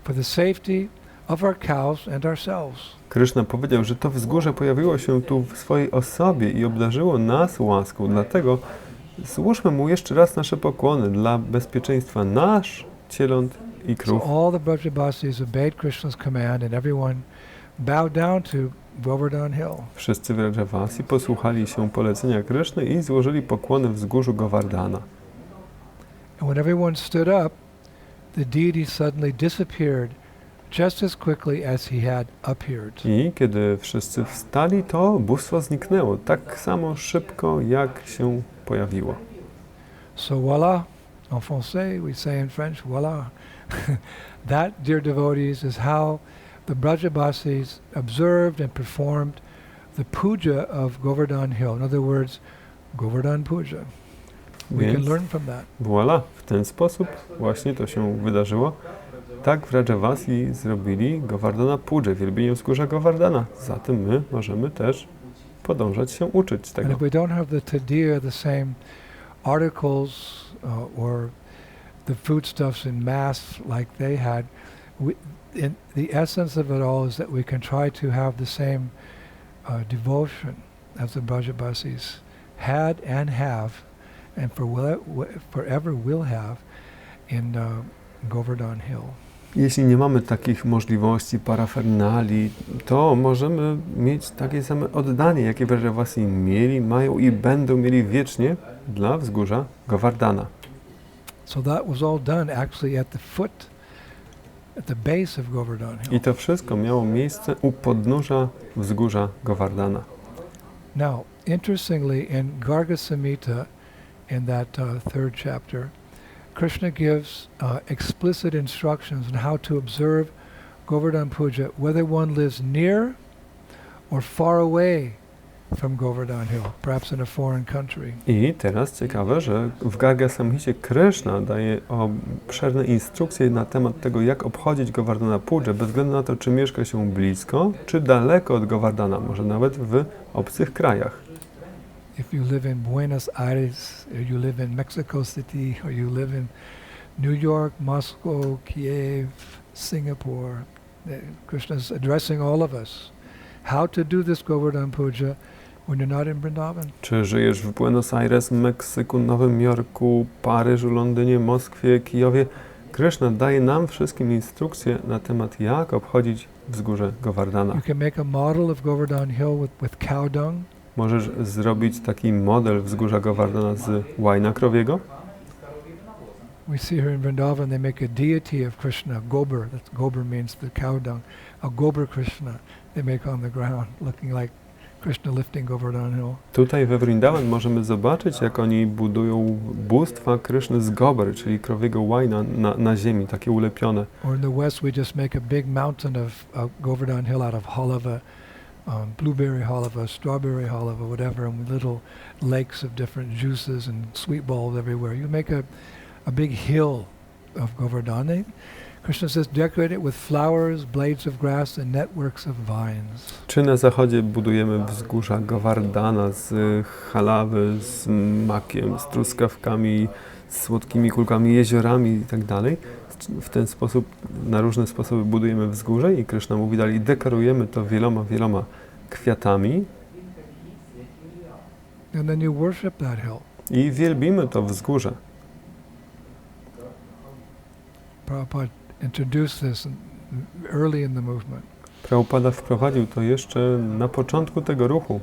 for the safety of our cows and ourselves. Kryszna powiedział, że to wzgórze pojawiło się tu w swojej osobie i obdarzyło nas łaską. Dlatego złóżmy mu jeszcze raz nasze pokłony dla bezpieczeństwa nasz, cieląt i krów. So all the Brajabasis obeyed Krishna's command and everyone bowed down to Govardhan Hill. Wszyscy w Rajavasi posłuchali się polecenia Kryszny i złożyli pokłony wzgórzu Govardhana. And when everyone stood up, the deity suddenly disappeared just as quickly as he had appeared. I kiedy wszyscy wstali, to bóstwo zniknęło tak samo szybko, jak się pojawiło. So voila, en français, we say in French, voila. That, dear devotees, is how the Brajabasis observed and performed the puja of Govardhan Hill. In other words, Govardhan Puja. We can learn from that. Voilà, w ten sposób właśnie to się wydarzyło. Tak w Rajavasi zrobili Govardhana Puja, wielbienie wzgórza Govardhana. Zatem my możemy też podążać się uczyć tego. And if we don't have the tadiya, the same articles or the foodstuffs in mass like they had, the essence of it all is that we can try to have the same devotion as the Brajabasis had and have, and forever will have in Govardhan Hill. Jeśli nie mamy takich możliwości, parafernalii, to możemy mieć takie same oddanie, jakie w Rajavasi mieli, mają i będą mieli wiecznie dla wzgórza Govardhana. So that was all done actually at the base of Govardhan Hill. I to wszystko miało miejsce u podnóża wzgórza Govardhana. Now, interestingly, in Garga Samhita, in that third chapter, Krishna gives explicit instructions on how to observe Govardhan Puja, whether one lives near or far away from Govardhan Hill, perhaps in a foreign country. I teraz ciekawe, że w Garga Samhicie Krishna daje obszerne instrukcje na temat tego, jak obchodzić Govardhana Pudżę, bez względu na to, czy mieszka się blisko, czy daleko od Govardhana, może nawet w obcych krajach. If you live in Buenos Aires, or you live in Mexico City, or you live in New York, Moscow, Kiev, Singapore, Krishna is addressing all of us. How to do this Govardhan Puja when you're not in Vrindavan. Czy żyjesz w Buenos Aires, Meksyku, Nowym Jorku, Paryżu, Londynie, Moskwie, Kijowie? Krishna daje nam wszystkim instrukcje na temat, jak obchodzić wzgórze Govardhana. You can make a model of Govardhan Hill with cow dung. Możesz zrobić taki model wzgórza Govardhana z łajna krowiego. We see here in Vrindavan they make a deity of Krishna, Gobar. Gobar means the cow dung. A Gobar Krishna they make on the ground, looking like Krishna lifting Govardhan Hill. Tutaj we Vrindavan możemy zobaczyć, jak oni budują bóstwa Kryszny z gober, czyli krowiego łajna na ziemi, takie ulepione. Or in the West we just make a big mountain of Govardhan Hill out of halava, blueberry halava, strawberry halava, whatever, and with little lakes of different juices and sweet balls everywhere. You make a big hill of Govardhan. Krishna says, decorate it with flowers, blades of grass, and networks of vines. Czy na zachodzie budujemy wzgórza Govardhana z halawy, z makiem, z truskawkami, z słodkimi kulkami, jeziorami i tak dalej. W ten sposób, na różne sposoby budujemy wzgórze i Krishna mówi dalej, dekorujemy to wieloma kwiatami. And then you worship that hill. I wielbimy to wzgórze. Prabhupada introduced this early in the movement. Prabhupada wprowadził to jeszcze na początku tego ruchu.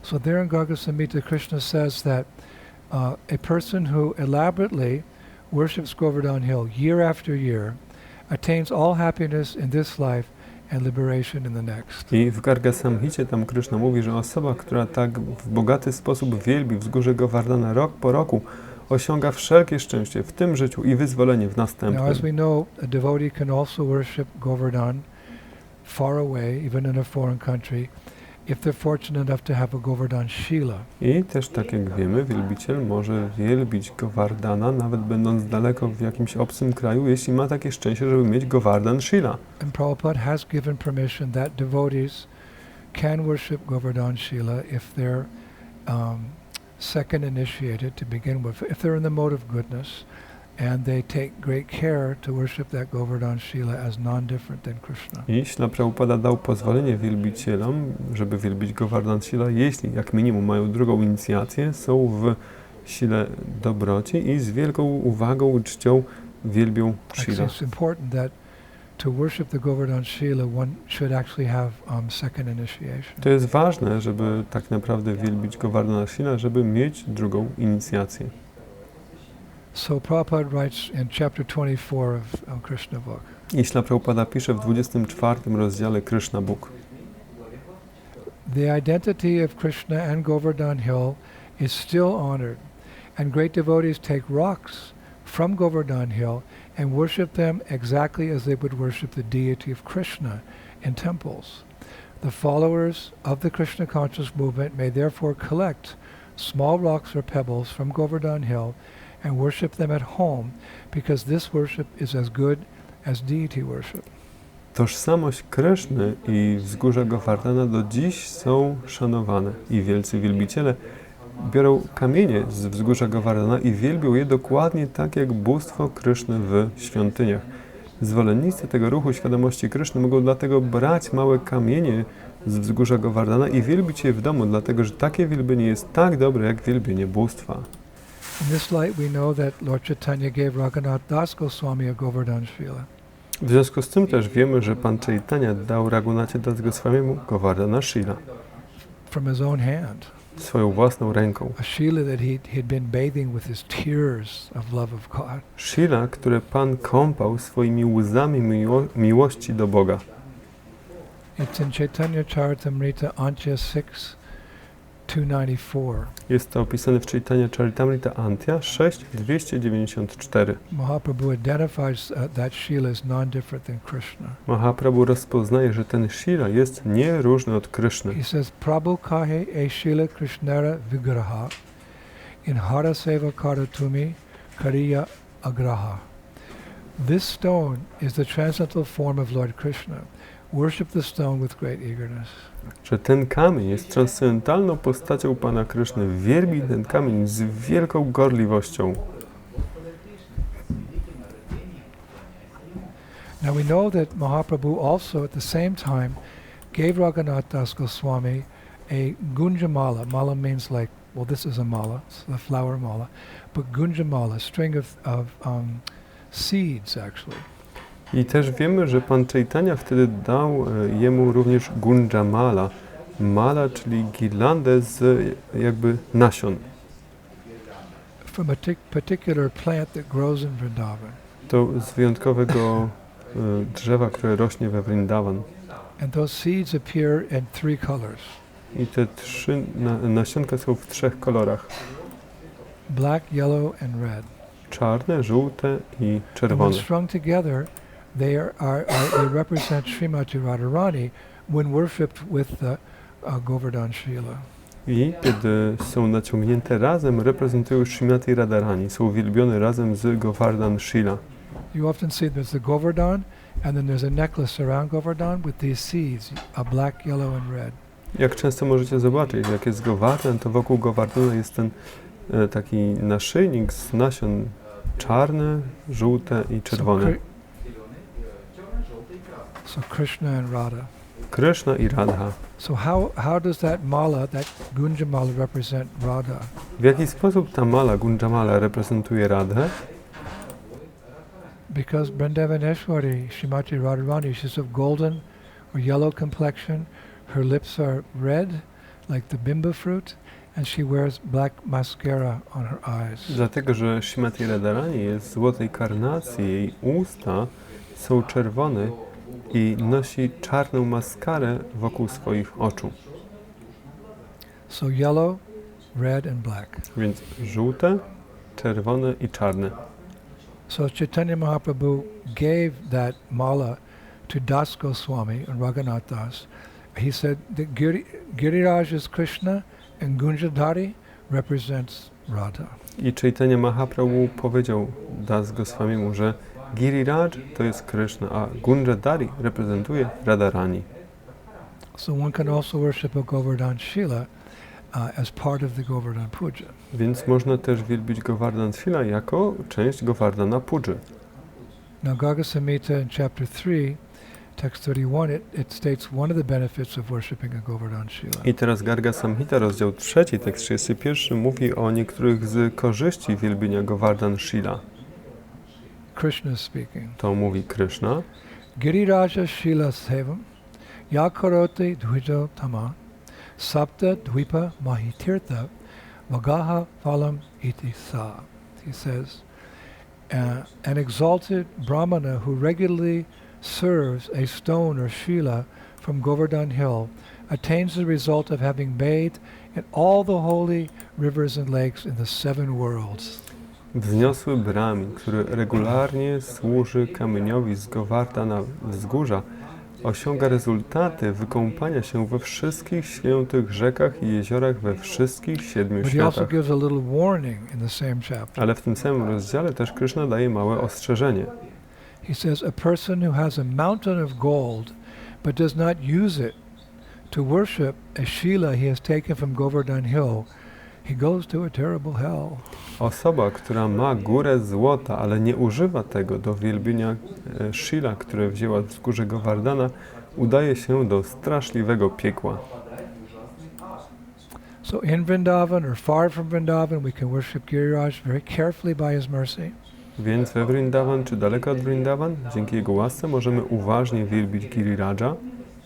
So there in Garga Samhita, Krishna says that a person who elaborately worships Govardhan Hill year after year attains all happiness in this life and liberation in the next. I w Garga Samhicie tam Krishna mówi, że osoba, która tak w bogaty sposób wielbi wzgórze Govardhana rok po roku, osiąga wszelkie szczęście w tym życiu i wyzwolenie w Now, as następnym. we know, a devotee can also worship Govardhan far away, even in a foreign country, if they're fortunate enough to have a Govardhan Shila. I też tak jak wiemy, wielbiciel może wielbić Govardhana, nawet będąc daleko w jakimś obcym kraju, jeśli ma takie szczęście, żeby mieć Govardhan Shila. And Prabhupada has given permission that devotees can worship Govardhan Shila if they're second initiated to begin with, if they're in the mode of goodness, and they take great care to worship that Govardhan Shila as non-different than Krishna. I Śrīla Prabhupada dał pozwolenie wielbicielom, żeby wielbić Govardhan Shila, jeśli jak minimum mają drugą inicjację, są w sile dobroci i z wielką uwagą i czcią wielbią Shila. It's important that to worship the Govardhan Shila, one should actually have second initiation. To jest ważne, żeby tak naprawdę wielbić Govardhana Shila, żeby mieć drugą inicjację. So Prabhupada writes in chapter 24 of Krishna book. I Śrīla Prabhupada pisze w 24 rozdziale Krishna Book. The identity of Krishna and Govardhan Hill is still honored, and great devotees take rocks from Govardhan Hill and worship them exactly as they would worship the deity of Krishna in temples. The followers of the Krishna conscious movement may therefore collect small rocks or pebbles from Govardhan Hill and worship them at home, because this worship is as good as deity worship. Tożsamość Kryszny i wzgórza Govardhana do dziś są szanowane i wielcy wielbiciele biorą kamienie z wzgórza Govardhana i wielbią je dokładnie tak jak bóstwo Kryszny w świątyniach. Zwolennicy tego ruchu świadomości Kryszny mogą dlatego brać małe kamienie z wzgórza Govardhana i wielbić je w domu, dlatego że takie wielbienie jest tak dobre jak wielbienie bóstwa. In this light we know that Lord Chaitanya gave Raghunath Das Goswami a Govardhan Shila. W związku z tym też wiemy, że Pan Chaitanya dał Raghunathie Das Goswamiemu Govardhana Shila. From his own hand. swoją własną ręką. A Shila that he'd been bathing with his tears of love of God. Shila, które Pan kąpał swoimi łzami miłości do Boga. It's in Chaitanya Charitamrita Antya 6:294. Jest to opisane w Chaitanya Charitamrita Antya 6:294. Mahaprabhu identifies that Shila as non-different than Krishna. Mahaprabhu rozpoznaje, że ten Shila jest nieróżny od Kryszny. He says, Prabhu kahe e Shila Krishnara vigraha in hara seva karatumi kariya agraha. This stone is the transcendental form of Lord Krishna. Worship the stone with great eagerness. Że ten kamień jest transcendentalną postacią Pana Kryszny. Wielbi ten kamień z wielką gorliwością. Now we know that Mahaprabhu also at the same time gave Raghunath Das Goswami a gunjamala. Mala means like, well, this is a mala, it's a flower mala, but gunjamala, a string of seeds actually. I też wiemy, że Pan Chaitanya wtedy dał jemu również gunjamala. Mala, czyli girlandę z jakby nasion. From a particular plant that grows in Vrindavan. To z wyjątkowego drzewa, które rośnie we Vrindavan. And those seeds appear in 3 colors. I te 3 nasionka są w 3 kolorach. Black, yellow and red. Czarne, żółte i And when czerwone. strung together, they represent Srimati Radharani when worshipped with the Govardhan Shila. I kiedy są naciągnięte razem, reprezentują Srimati Radharani. Są uwielbione razem z Govardhan Shila. You often see there's the Govardhan, and then there's a necklace around Govardhan with these seeds, a black, yellow and red. Jak często możecie zobaczyć, jak jest Govardhan, to wokół Govardhana jest ten taki naszyjnik z nasion czarne, żółte i czerwone. So Krishna and Radha. Krishna i Radha. So how does that mala, that gunjamala represent Radha? W jaki sposób ta mala, gunjamala, reprezentuje Radhę? Because Vrindavaneshwari, Srimati Radharani, she's of golden or yellow complexion. Her lips are red, like the bimba fruit, and she wears black mascara on her eyes. Dlatego, że Srimati Radharani jest złotej karnacji, jej usta są czerwone i nosi czarną maskarę wokół swoich oczu. So yellow, red and black. Więc żółte, czerwone i czarne. So Chaitanya Mahaprabhu gave that mala to Das Goswami and Raghunath Das. He said that Giriraj is Krishna and Gunjadhari represents Radha. I Chaitanya Mahaprabhu powiedział Das Goswamimu, że Giriraj to jest Krishna, a Gunjadhari reprezentuje Radharani. So one can also worship a Govardhan Shila as part of the Govardhan Puja. Więc można też wielbić Govardhan Shila jako część Govardhana Puji. Now Garga Samhita in chapter 3, text 31, it states one of the benefits of worshiping a Govardhan Shila. I teraz Garga Samhita, rozdział 3, tekst 31, mówi o niektórych z korzyści wielbienia Govardhan Shila. Krishna speaking. To mówi Krishna. Giriraja Shila Sevam Yakaroti Dvijo Tama Sapta Dvipa Mahitirtha Magaha Phalam Iti Sa. He says, an exalted Brahmana who regularly serves a stone or Shila from Govardhan Hill attains the result of having bathed in all the holy rivers and lakes in the 7 worlds. Wzniosły Brahmin, który regularnie służy kamieniowi z Govardhana Wzgórza, osiąga rezultaty wykąpania się we wszystkich świętych rzekach i jeziorach we wszystkich 7 But he also światach. gives a little warning in the same chapter. Ale w tym samym rozdziale też Krishna daje małe ostrzeżenie. He says, a person who has a mountain of gold but does not use it to worship a Shila he has taken from Govardhan Hill, he goes to a terrible hell. Osoba, która ma górę złota, ale nie używa tego do wielbienia Shila, które wzięła z wzgórza Govardhana, udaje się do straszliwego piekła. So in Vrindavan or far from Vrindavan, we can worship Giriraj very carefully by his mercy. Więc we Vrindavan czy daleko od Vrindavan, dzięki jego łasce możemy uważnie wielbić Giriraja.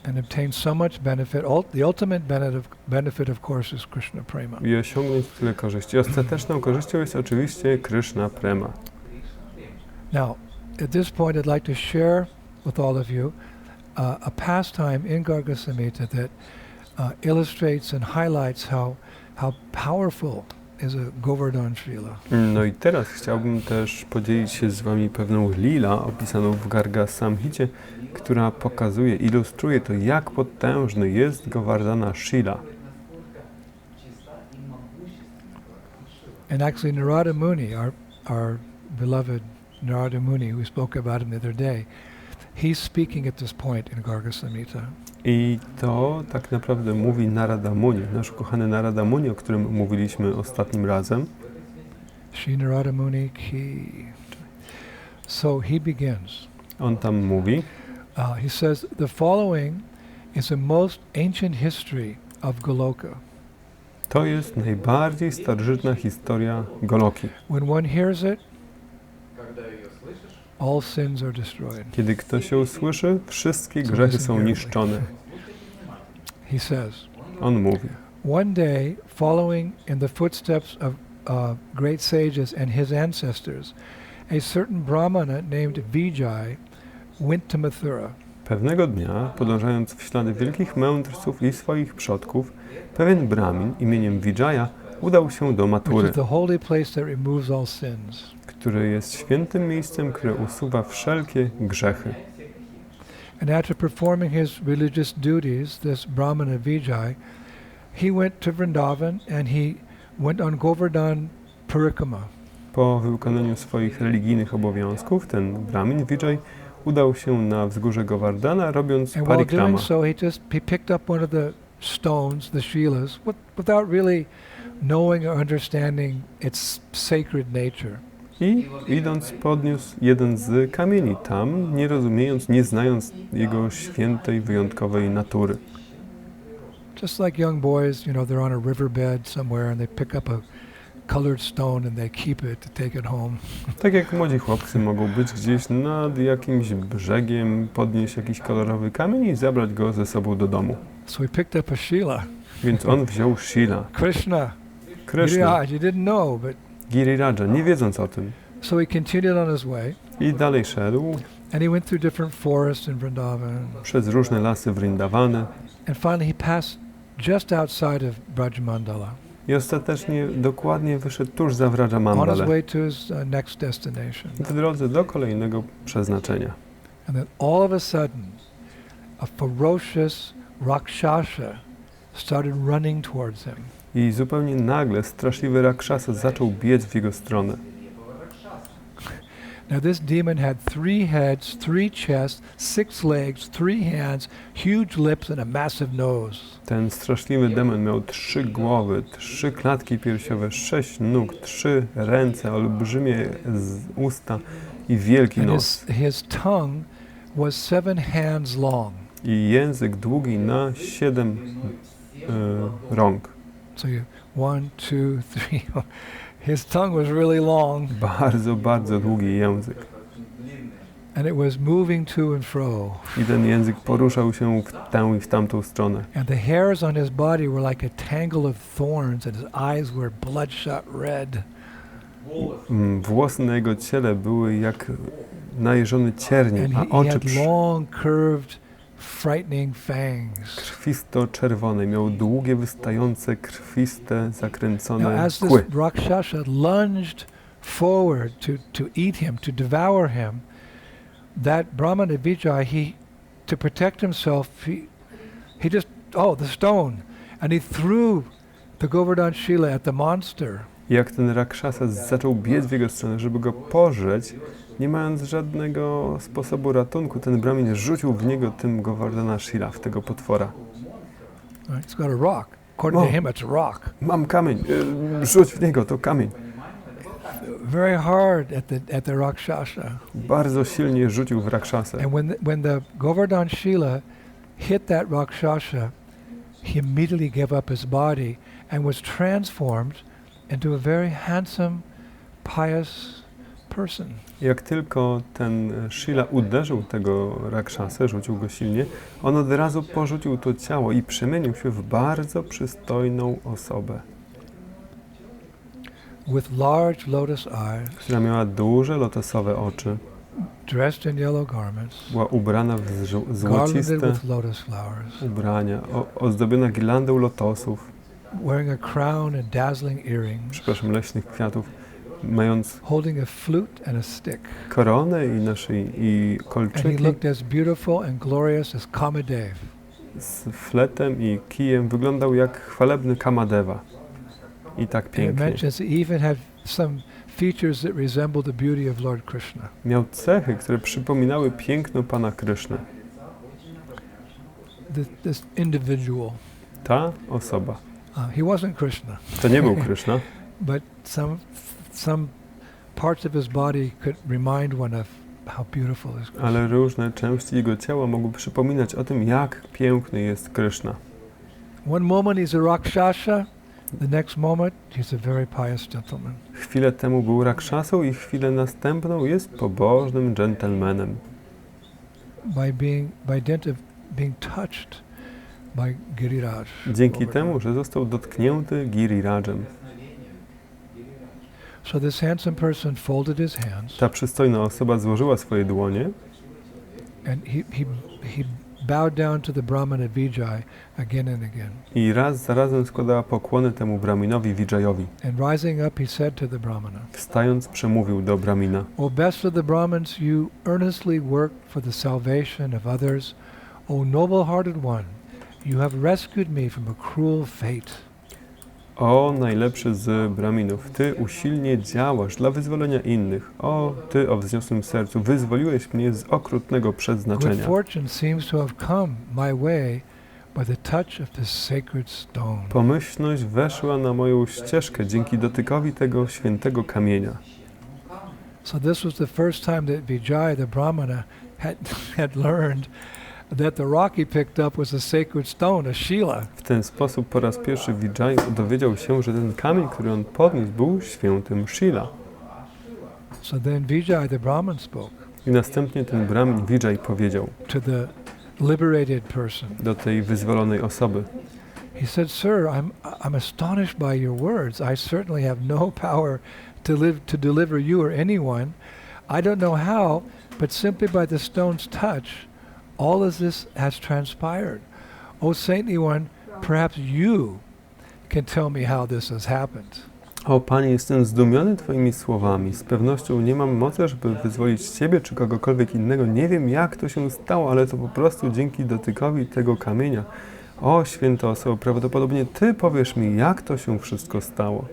and obtain so much benefit. The ultimate benefit, of course, is Krishna prema. I osiągnąć tyle korzyści. Ostateczną korzyścią jest oczywiście Krishna prema. Now, at this point, I'd like to share with all of you a pastime in Garga Samhita that illustrates and highlights how powerful is a Govardhan Srila. No i teraz chciałbym też podzielić się z wami pewną lila opisaną w Garga Samhicie, która pokazuje, ilustruje to, jak potężny jest Govardhana Srila. And actually Narada Muni, our beloved Narada Muni, we spoke about him the other day, he's speaking at this point in Garga Samhita. I to tak naprawdę mówi Narada Muni, nasz kochany Narada Muni, o którym mówiliśmy ostatnim razem. Shri Narada Muni ki. So he begins. On tam mówi. He says, the following is a most ancient history of Goloka. To jest najbardziej starożytna historia Goloki. When one hears it, all sins are destroyed. Kiedy ktoś ją usłyszy, wszystkie grzechy są niszczone. He says, On mówi. one day, following in the footsteps of great sages and his ancestors, a certain Brahmana named Vijay went to Mathura. Pewnego dnia, podążając w ślady wielkich mędrców i swoich przodków, pewien Brahmin imieniem Vijaya udał się do Which Matury, is the holy place that removes all sins. który jest świętym miejscem, które usuwa wszelkie grzechy. And after performing his religious duties, this Brahmana Vijay, he went to Vrindavan and he went on Govardhan Parikrama. Po wykonaniu swoich religijnych obowiązków, ten Brahmin Vijay udał się na wzgórze Govardhana, robiąc And while parikrama. doing so, he picked up one of the stones, the shilas, without really knowing or understanding its sacred nature. I idąc podniósł jeden z kamieni tam, nie rozumiejąc, nie znając jego świętej, wyjątkowej natury. Just like young boys, they're on a riverbed somewhere and they pick up a colored stone and they keep it to take it home. Tak jak młodzi chłopcy mogą być gdzieś nad jakimś brzegiem, podnieść jakiś kolorowy kamień i zabrać go ze sobą do domu. So he picked up a shila. Więc on wziął Shila, Krishna. Krishna, You didn't know, but Giriraja, nie wiedząc o tym. so he continued on his way I dalej szedł and he went through different forests in Vrindavan. przez różne lasy Vrindavany And finally he passed just outside of Brajmandala i ostatecznie dokładnie wyszedł tuż za on his Vrajamandalę, way to his next destination. w drodze do kolejnego przeznaczenia. And then all of a sudden, a ferocious Rakshasa started running towards him. I zupełnie nagle straszliwy Rakshasa zaczął biec w jego stronę. Now this demon had 3 heads, 3 chests, 6 legs, 3 hands, huge lips and a massive nose. Ten straszliwy demon miał 3 głowy, 3 klatki piersiowe, 6 nóg, 3 ręce, olbrzymie usta i wielki And nos. his tongue was 7 hands long. I język długi na 7 rąk. So 1, 2, 3. His tongue was really long. Bardzo, bardzo długi język. And it was moving to and fro. I ten język poruszał się w tę i w tamtą stronę. And the hairs on his body were like a tangle of thorns and his eyes were bloodshot red. Włosy na jego ciele były jak najeżony ciernie, And a he oczy had long, curved, frightening fangs. krwisto-czerwone. Miał długie, wystające, krwiste, Now, zakręcone as this kły. Rakshasa lunged forward to eat him, to devour him, that Brahmana Vijay, to protect himself, he just, the stone, and he threw the Govardhan Shila at the monster. Jak ten Rakshasa zaczął biec w jego stronę, żeby go pożreć, nie mając żadnego sposobu ratunku, ten Brahmin rzucił w niego tym Govardhana Shila, w tego potwora. Right? It's got a rock. According to him, it's a rock. Mam kamień, rzuć w niego, to kamień. Very hard at the Rakshasa. Bardzo silnie rzucił w Rakshasę. And when the Govardhan Shila hit that Rakshasa, he immediately gave up his body and was transformed into a very handsome, pious person. Jak tylko ten Shila uderzył tego Rakshasę, rzucił go silnie, on od razu porzucił to ciało i przemienił się w bardzo przystojną osobę, With large lotus eyes, która miała duże lotosowe oczy, dressed in yellow garments, była ubrana w garlanded złociste with lotus flowers, ubrania, ozdobiona girlandą lotosów, wearing a crown and dazzling earrings, leśnych kwiatów, mając holding a flute and a stick. koronę i na szyi i And he kolczyki looked as beautiful and glorious as Kamadev. z fletem i kijem. Wyglądał jak chwalebny Kamadeva. I tak And it pięknie. mentions he even had some features that resembled the beauty of Lord Krishna. Miał cechy, które przypominały piękno Pana Kryszny. This individual. Ta osoba. He wasn't Krishna, To nie był Kryszna, but some parts of his body could remind one of how beautiful is Krishna. ale różne części jego ciała mogły przypominać o tym, jak piękny jest Kryszna. One moment he's a Rakshasa, the next moment he's a very pious gentleman. Chwilę temu był Rakshasą i chwilę następną jest pobożnym dżentelmenem. By dint of being touched by Giriraj. Dzięki temu, że został dotknięty Girirajem. So this handsome person folded his hands Ta przystojna osoba złożyła swoje dłonie and he bowed down to the Brahmana Vijay again and again. i raz za razem składała pokłony temu Brahminowi Vijayowi. And rising up, he said to the Brahmana, Wstając, przemówił do Brahmina. O best of the Brahmins, you earnestly work for the salvation of others. O noble-hearted one, you have rescued me from a cruel fate. O najlepszy z Brahminów, Ty usilnie działasz dla wyzwolenia innych. O Ty o wzniosłym sercu, wyzwoliłeś mnie z okrutnego Good przeznaczenia. fortune seems to have come my way by the touch of this sacred stone. Pomyślność weszła na moją ścieżkę dzięki dotykowi tego świętego kamienia. So this was the first time that Vijay, the Brahmana, had learned that the rock he picked up was a sacred stone, a Shila. W ten sposób po raz pierwszy Vijay dowiedział się, że ten kamień, który on podniósł, był świętym Shila. So then Vijay, the Brahman, spoke I następnie ten Brahmin Vijay powiedział to the liberated person. do tej wyzwolonej osoby: He said, "Sir, I'm astonished by your words. I certainly have no power to deliver you or anyone. I don't know how, but simply by the stone's touch, all of this has transpired. O saintly one, perhaps you can tell me how this has happened." O Panie, jestem zdumiony Twoimi słowami. Z pewnością nie mam mocy, żeby wyzwolić Ciebie czy kogokolwiek innego. Nie wiem, jak to się stało, ale to po prostu dzięki dotykowi tego kamienia. O święta osoba, prawdopodobnie Ty powiesz mi, jak to się wszystko stało.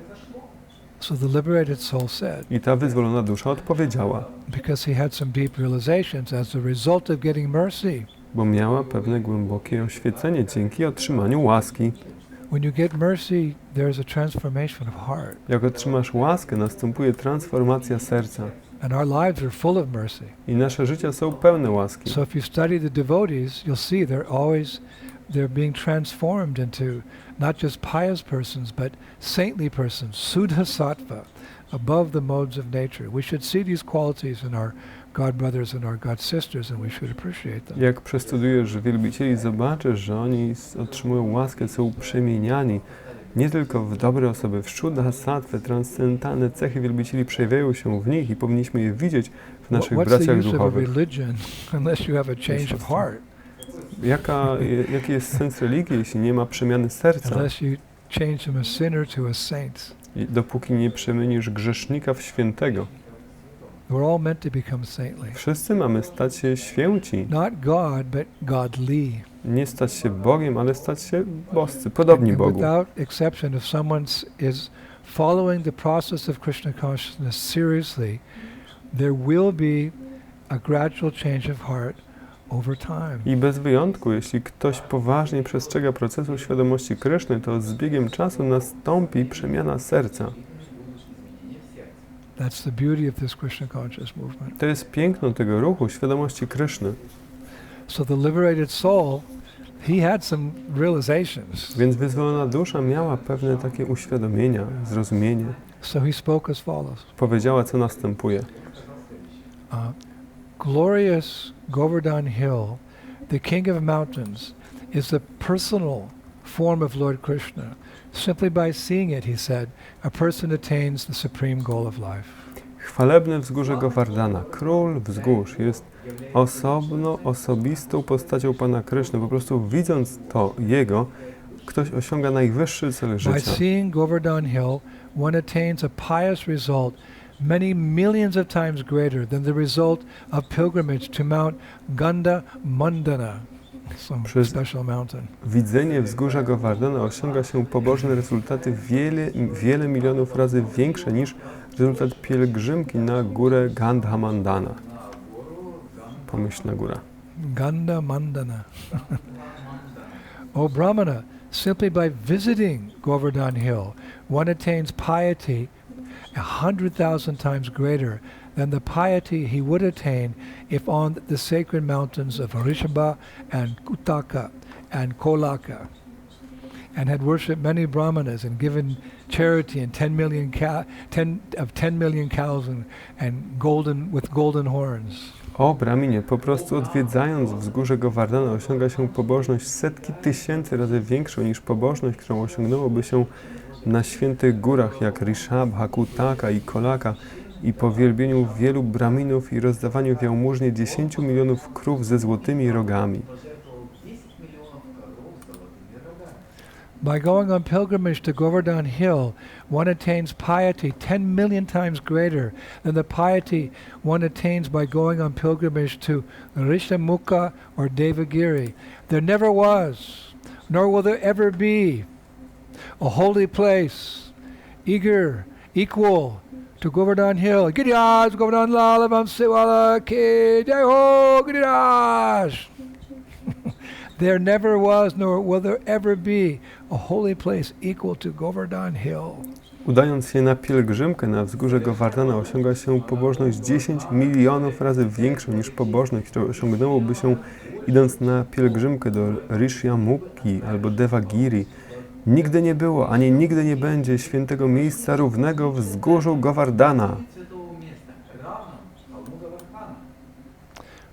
So the liberated soul said, I ta wyzwolona dusza odpowiedziała, because he had some deep realizations as a result of getting mercy. bo miała pewne głębokie oświecenie dzięki otrzymaniu łaski. When you get mercy, there's a transformation of heart. Jak otrzymasz łaskę, następuje transformacja serca. And our lives are full of mercy. I nasze życia są pełne łaski. So if you study the devotees, you'll see they're being transformed into not just pious persons, but saintly persons, Suddha Sattva, above the modes of nature. We should see these qualities in our God brothers and our God sisters, and we should appreciate them. Jak przestudujesz wielbicieli, zobaczysz, że oni otrzymują łaskę, są przemieniani nie tylko w dobre osoby, w Shuddha Sattwę, transcendentalne cechy wielbicieli przejawiają się w nich i powinniśmy je widzieć w naszych What's the braciach use of a duchowych. religion unless you have a change of heart? Jaki jest sens religii, jeśli nie ma przemiany serca? Unless you change from a sinner to a saint. I dopóki nie przemienisz grzesznika w świętego. We're all meant to become saintly. Wszyscy mamy stać się święci. Not God, but godly. Nie stać się Bogiem, ale stać się boscy, podobni And Bogu. without exception, if someone is following the process of Krishna consciousness seriously, there will be a gradual change of heart over time. I bez wyjątku, jeśli ktoś poważnie przestrzega procesu świadomości Kryszny, to z biegiem czasu nastąpi przemiana serca. That's the beauty of this Krishna conscious movement. To jest piękno tego ruchu świadomości Kryszny. So the liberated soul, he had some realizations. Więc wyzwolona dusza miała pewne takie uświadomienia, zrozumienie. So he spoke as follows. Powiedziała, co następuje. glorious Govardhan Hill, the king of mountains, is the personal form of Lord Krishna. Simply by seeing it, he said, a person attains the supreme goal of life. Chwalebne wzgórze Govardhana, król wzgórz, jest osobistą postacią Pana Kryszny. Po prostu widząc to jego, ktoś osiąga najwyższy cel By życia. seeing Govardhan Hill, one attains a pious result many millions of times greater than the result of pilgrimage to Mount Ganda Mandana, some Przez special mountain. widzenie wzgórza Govardhana osiąga się pobożne rezultaty wiele milionów razy większe niż rezultat pielgrzymki na górę Gandhamandana. Pomyślna góra. Ganda Mandana. O Brahmana, simply by visiting Govardhan Hill, one attains piety 100,000 times greater than the piety he would attain if on the sacred mountains of Rishabha and Kutaka and Kolaka, and had worshipped many brahmanas and given charity and 10 million cows and golden horns. O Brahminie, po prostu odwiedzając wzgórze Govardhana osiąga się pobożność setki tysięcy razy większą niż pobożność, którą osiągnęłoby się na świętych górach jak Rishabha, Kutaka i Kolaka i po wielbieniu wielu Brahminów i rozdawaniu w jałmużnie 10 milionów krów ze złotymi rogami. By going on pilgrimage to Govardhan Hill, one attains piety 10 million times greater than the piety one attains by going on pilgrimage to Rishamukha or Devagiri. There never was, nor will there ever be, a holy place equal to Govardhan Hill. Giriraj, Govardhan Lala, Vamsiwala, Ki, Jai Ho, Giriraj. There never was, nor will there ever be, a holy place equal to Govardhan Hill. Udając się na pielgrzymkę na wzgórze Govardhana osiąga się pobożność 10 milionów razy większą niż pobożność, którą osiągnęłoby się idąc na pielgrzymkę do Rishyamukhi albo Devagiri. Nigdy nie było, ani nigdy nie będzie świętego miejsca równego wzgórzu Govardhana.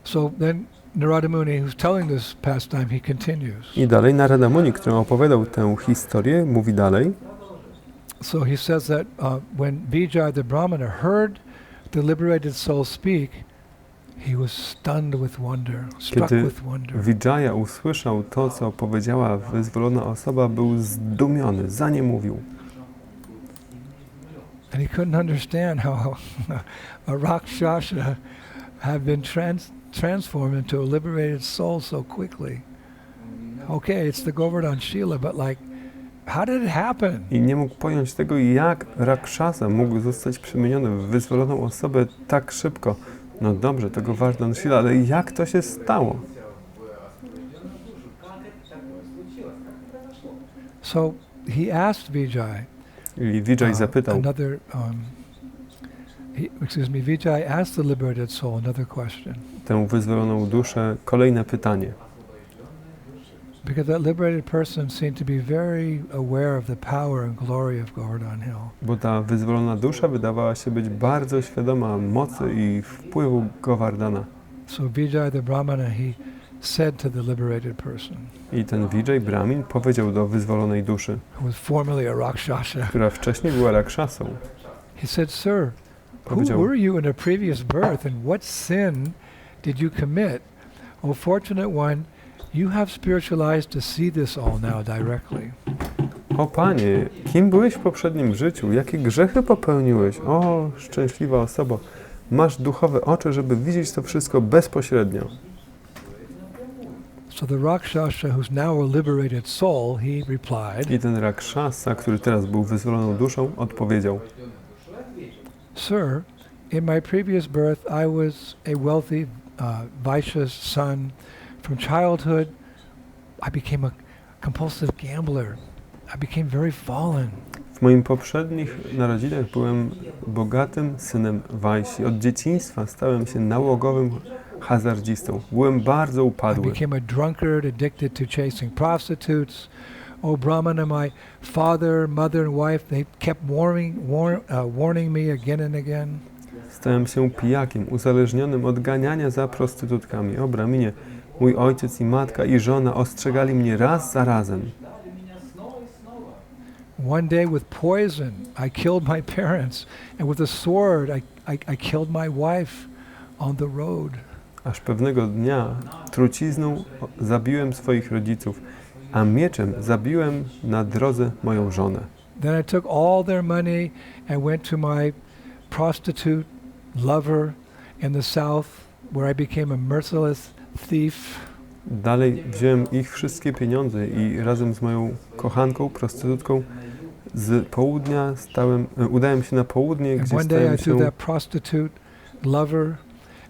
So then Narada Muni, who's telling this pastime, he continues. I dalej Narada Muni, który opowiadał tę historię, mówi dalej. So he says that when Vijay the Brahmana heard the liberated soul speak, he was stunned with wonder, struck Kiedy with wonder. Vijaya usłyszał to, co powiedziała wyzwolona osoba, był zdumiony, zaniemowił. And he couldn't understand how a Rakshasa had been transformed into a liberated soul so quickly. Okay, it's the Govardhan Shila, but like, how did it happen? I nie mógł pojąć tego, jak Rakshasa mógł zostać przemieniony w wyzwoloną osobę tak szybko. No dobrze, to Govardhan Shila, ale jak to się stało? So he asked Vijay. I Vijay zapytał. Vijay asked the liberated soul another question. Tę wyzwoloną duszę kolejne pytanie. Because that liberated person seemed to be very aware of the power and glory of Govardhan Hill. Bo ta wyzwolona dusza wydawała się być bardzo świadoma mocy i wpływu Govardhana. So Vijay the Brahmana, he said to the liberated person. I ten Vijay Brahmin powiedział do wyzwolonej duszy, Who was formerly a Rakshasa. która wcześniej była Rakshasą. He said, "Sir, who were you in a previous birth, and what sin did you commit? O fortunate one, you have spiritualized to see this all now directly." O Panie, kim byłeś w poprzednim życiu? Jakie grzechy popełniłeś? O, szczęśliwa osoba, masz duchowe oczy, żeby widzieć to wszystko bezpośrednio. So the Rakshasa, who's now a liberated soul, he replied. I ten Rakshasa, który teraz był wyzwoloną duszą, odpowiedział: Sir, in my previous birth I was a wealthy Vaishya's son. From childhood, I became a compulsive gambler. I became very fallen. W moim poprzednich narodzinach byłem bogatym synem Vaishyi. Od dzieciństwa stałem się nałogowym hazardzistą. Byłem bardzo I upadły. became a drunkard, addicted to chasing prostitutes. O Brahmana, my father, mother and wife, they kept warning me again and again. Stałem się pijakiem, uzależnionym od ganiania za prostytutkami. O Brahminie, mój ojciec i matka i żona ostrzegali mnie raz za razem. One day with poison, I killed my parents, and with a sword, I killed my wife on the road. Aż pewnego dnia trucizną zabiłem swoich rodziców, a mieczem zabiłem na drodze moją żonę. Then I took all their money and went to my prostitute lover in the south, where I became a merciless thief. Dalej wziąłem ich wszystkie pieniądze i razem z moją kochanką, prostytutką z południa udałem się na południe, And gdzie one day I stałem threw się that prostitute lover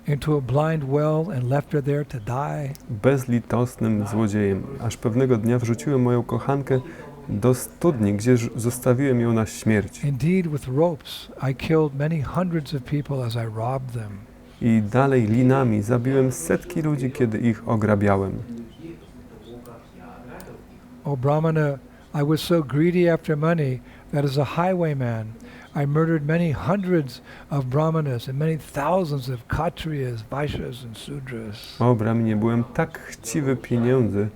into a blind well and left her there to die. bezlitosnym złodziejem. Aż pewnego dnia wrzuciłem moją kochankę do studni, gdzie zostawiłem ją na śmierć. Indeed, with ropes, I killed many hundreds of people as I robbed them. I dalej linami zabiłem setki ludzi, kiedy ich ograbiałem. O Brahmana, I was so greedy after money that as a highwayman, I murdered many hundreds of brahmanas and many thousands of kshatriyas, vaishyas and sudras. O Brahminie, byłem tak chciwy pieniędzy,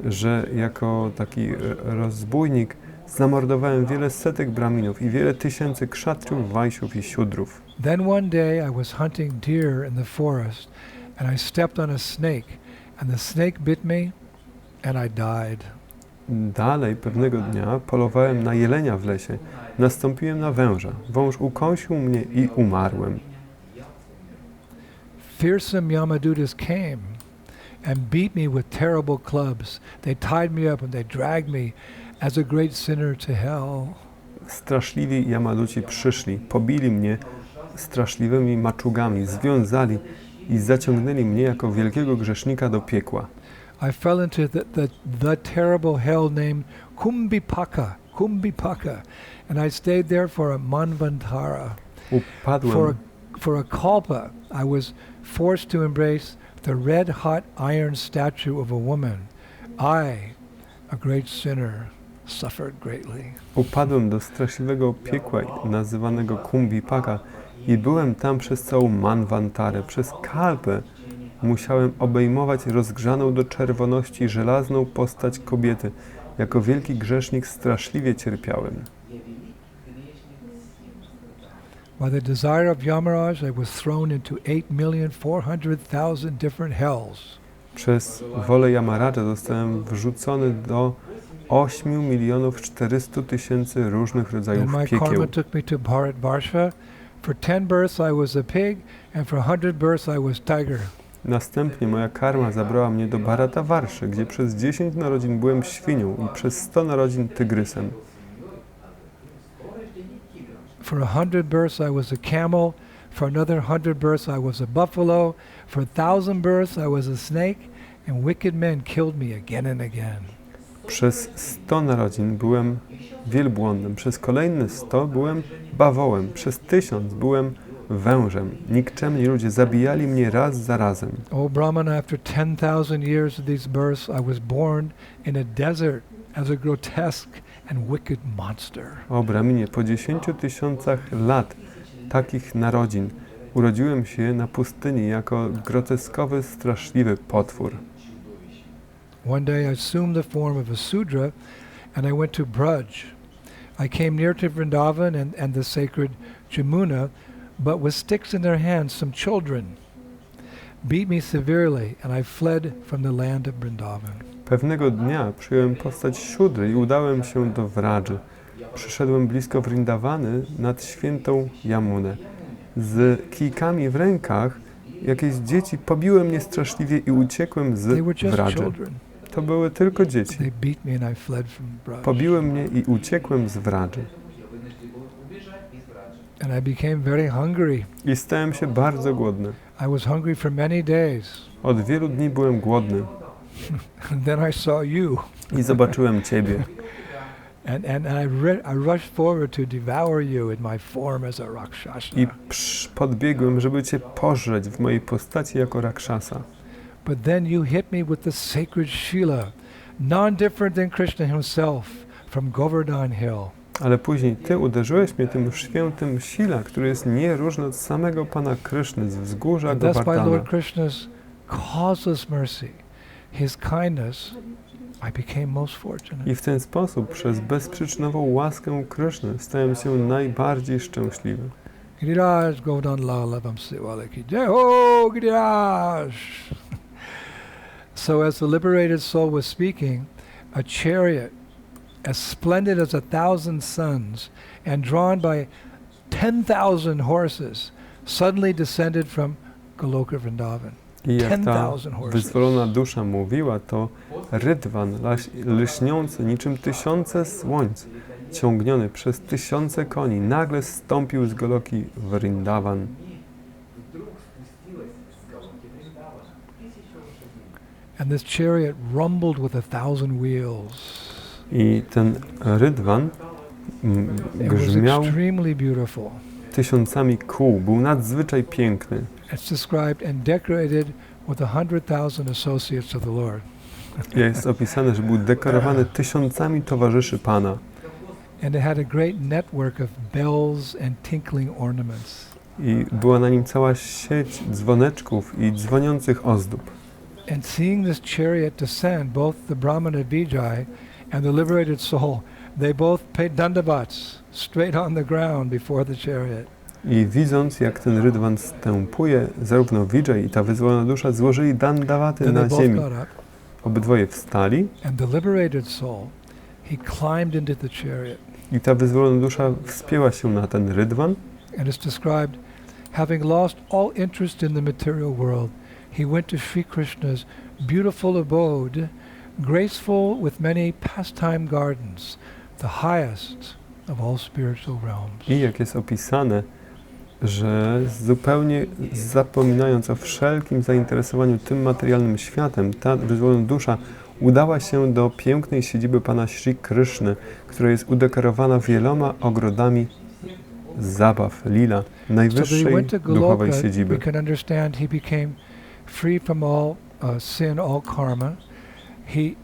że jako taki rozbójnik zamordowałem wiele setek brahminów i wiele tysięcy kszatriów, wajsiów i siudrów. Then one day I was hunting deer in the forest and I stepped on a snake and the snake bit me and I died. Dalej pewnego dnia polowałem na jelenia w lesie. Nastąpiłem na węża. Wąż ukąsił mnie i umarłem. Fearsome Yamadutas came and beat me with terrible clubs. They tied me up and they dragged me as a great sinner to hell. Straszliwi Jamaluci przyszli, pobili mnie straszliwymi maczugami, związali i zaciągnęli mnie jako wielkiego grzesznika do piekła. I fell into the terrible hell named Kumbhipaka, and I stayed there for a manvantara. Upadłem, For a kalpa, I was forced to embrace the red-hot iron statue of a woman. I, a great sinner, suffered greatly. upadłem do straszliwego piekła nazywanego Kumbhipaka i byłem tam przez całą manwantarę. Przez kalpę musiałem obejmować rozgrzaną do czerwoności żelazną postać kobiety. Jako wielki grzesznik straszliwie cierpiałem. By the desire of Yamaraj, I was thrown into 8,400,000 different hells. Przez wolę Yamaraja zostałem wrzucony do 8,400,000 różnych rodzajów And my piekieł. karma took me to Bharatvarsha. For 10 births I was a pig, and for 100 births I was tiger. Następnie moja karma zabrała mnie do Bharatvarszy, gdzie przez 10 narodzin byłem świnią i przez 100 narodzin tygrysem. For 100 births I was a camel, for another 100 births I was a buffalo, for 1,000 births I was a snake, and wicked men killed me again and again. Przez 100 narodzin byłem wielbłądem, przez kolejne 100 byłem bawołem, przez 1000 byłem wężem. Nikczemni ludzie zabijali mnie raz za razem. O Brahmana, after 10,000 years of these births, I was born in a desert as a grotesque and wicked monster. O Brahminie, po 10 000 lat takich narodzin urodziłem się na pustyni jako groteskowy, straszliwy potwór. One day I assumed the form of a Sudra and I went to Braj. I came near to Vrindavan and the sacred Jamuna, but with sticks in their hands some children beat me severely and I fled from the land of Vrindavan. Pewnego dnia przyjąłem postać siódry i udałem się do Wradży. Przyszedłem blisko Vrindavany nad świętą Jamunę. Z kijkami w rękach jakieś dzieci pobiły mnie straszliwie i uciekłem z Wradży. To były tylko dzieci. Pobiły mnie i uciekłem z Wradży. And I became very hungry. I stałem się bardzo głodny. I was hungry for many days. Od wielu dni byłem głodny. And then I saw you. I zobaczyłem Ciebie. And I rushed forward to devour you in my form as a Rakshasa. I podbiegłem, żeby Cię pożreć w mojej postaci jako Rakshasa. But then you hit me with the sacred Shila, non-different than Krishna himself, from Govardhan Hill. Ale później Ty uderzyłeś mnie tym świętym sila, który jest nieróżny od samego Pana Kryszny z wzgórza And thus by Govardhana. Lord Krishna's causeless mercy, His kindness, I became most fortunate. I w ten sposób, przez bezprzyczynową łaskę Kryszny, stałem się najbardziej szczęśliwy. Giriraj Govardhan Lala Vamsiwala ki jai ho Giriraj. So as the liberated soul was speaking, a chariot as splendid as 1,000 suns and drawn by 10,000 horses suddenly descended from Goloka Vrindavan. I jak ta 10,000 horses. wyzwolona dusza mówiła, to rydwan lśniący niczym tysiące słońc, ciągniony przez tysiące koni, nagle zstąpił z Goloki Vrindavan. And this chariot rumbled with 1,000 wheels. I ten rydwan It was grzmiał extremely beautiful. tysiącami kół, był nadzwyczaj piękny. It's described and decorated with 100,000 associates of the Lord. Jest opisane, że był dekorowany tysiącami towarzyszy Pana. And it had a great network of bells and tinkling ornaments. I była na nim cała sieć dzwoneczków i dzwoniących ozdób. And seeing this chariot descend, both the Brahmana Vijay and the liberated soul, they both paid dandavats straight on the ground before the chariot. I widząc, jak ten rydwan stępuje, zarówno Vijay i ta wyzwolona dusza złożyli dandawaty Then na they both ziemi. got up, Obydwoje wstali and the liberated soul, he climbed into the chariot. i ta wyzwolona dusza wspięła się na ten rydwan. And it's described, having lost all interest in the material world, he went to Sri Krishna's beautiful abode, graceful with many pastime gardens, the highest of all spiritual realms. I jak jest opisane, że zupełnie zapominając o wszelkim zainteresowaniu tym materialnym światem, ta wyzwolona dusza udała się do pięknej siedziby Pana Sri Krishny, która jest udekorowana wieloma ogrodami zabaw, lila, So that he najwyższej went to duchowej Goloka, siedziby. we can understand he became free from all sin, all karma. He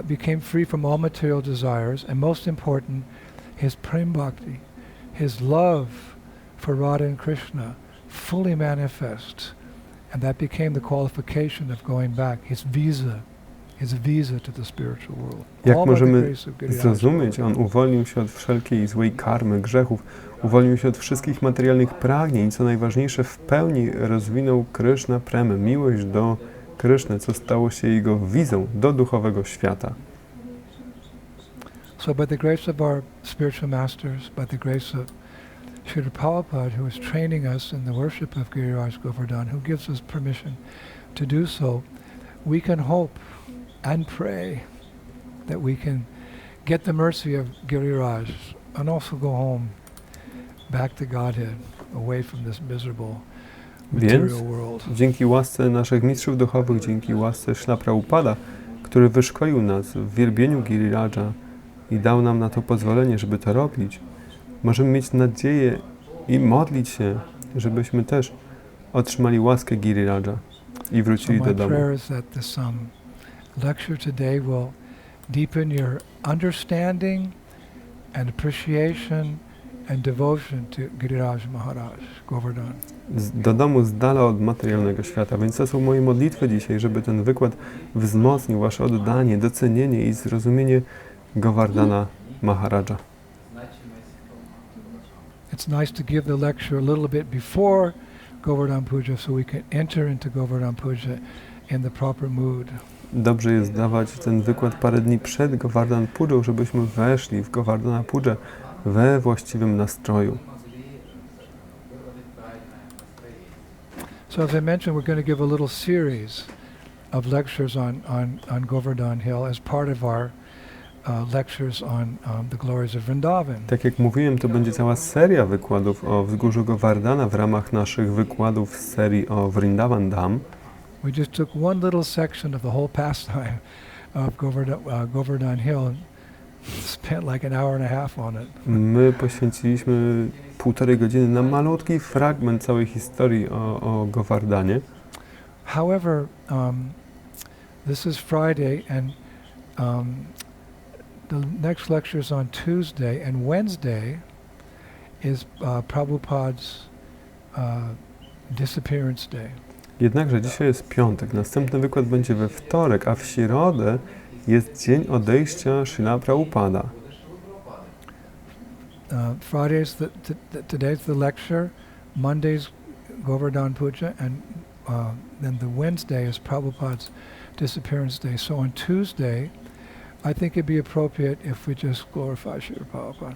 became free from all material desires, and most important, his prem bhakti, his love for Radha and Krishna, fully manifest, and that became the qualification of going back, his visa to the spiritual world. Jak All by the możemy grace of Giriraj zrozumieć, on Govardhan. uwolnił się od wszelkiej złej karmy, grzechów, uwolnił się od wszystkich materialnych pragnień i co najważniejsze, w pełni rozwinął Krishna premę, miłość do Kryszny, co stało się jego wizą do duchowego świata. So by the grace of our spiritual masters, by the grace of Srila Prabhupada, who is training us in the worship of Giriraj Govardhan, who gives us permission to do so, we can hope and pray that we can get the mercy of Giriraj and also go home, back to Godhead, away from this miserable Więc material world. dzięki łasce naszych mistrzów duchowych, dzięki łasce Śla Prabhupada, który wyszkolił nas w wielbieniu Giriraja i dał nam na to pozwolenie, żeby to robić, możemy mieć nadzieję i modlić się, żebyśmy też otrzymali łaskę Giriraja i So wrócili my do domu. prayer is that this lecture today will deepen your understanding and appreciation and devotion to Giriraj Maharaj, Govardhan. Do domu z dala od materialnego świata. Więc to są moje modlitwy dzisiaj, żeby ten wykład wzmocnił wasze oddanie, docenienie i zrozumienie Govardhana Maharaja. It's nice to give the lecture a little bit before Govardhan Puja so we can enter into Govardhan Puja in the proper mood. Dobrze jest dawać ten wykład parę dni przed Govardhan Pują, żebyśmy weszli w Govardhana Puję we właściwym nastroju. So as I mentioned, we're going to give a little series of lectures on Govardhan Hill as part of our lectures on the glories of Vrindavan. Tak jak mówiłem, to będzie cała seria wykładów o wzgórzu Govardhana w ramach naszych wykładów z serii o Vrindavan Dham. We just took one little section of the whole pastime of Govardhan Hill and spent like an hour and a half on it. My poświęciliśmy 1,5 godziny na malutki fragment całej historii o Govardhanie. However, this is Friday and The next lecture is on Tuesday, and Wednesday is Prabhupada's disappearance day. Jednakże dzisiaj jest piątek, następny wykład będzie we wtorek, a w środę jest dzień odejścia Śrīla Prabhupada. Friday's today's the lecture, Monday's Govardhan Puja, and then the Wednesday is Prabhupada's disappearance day. So on Tuesday, I think it'd be appropriate if we just glorify Śrīla Prabhupada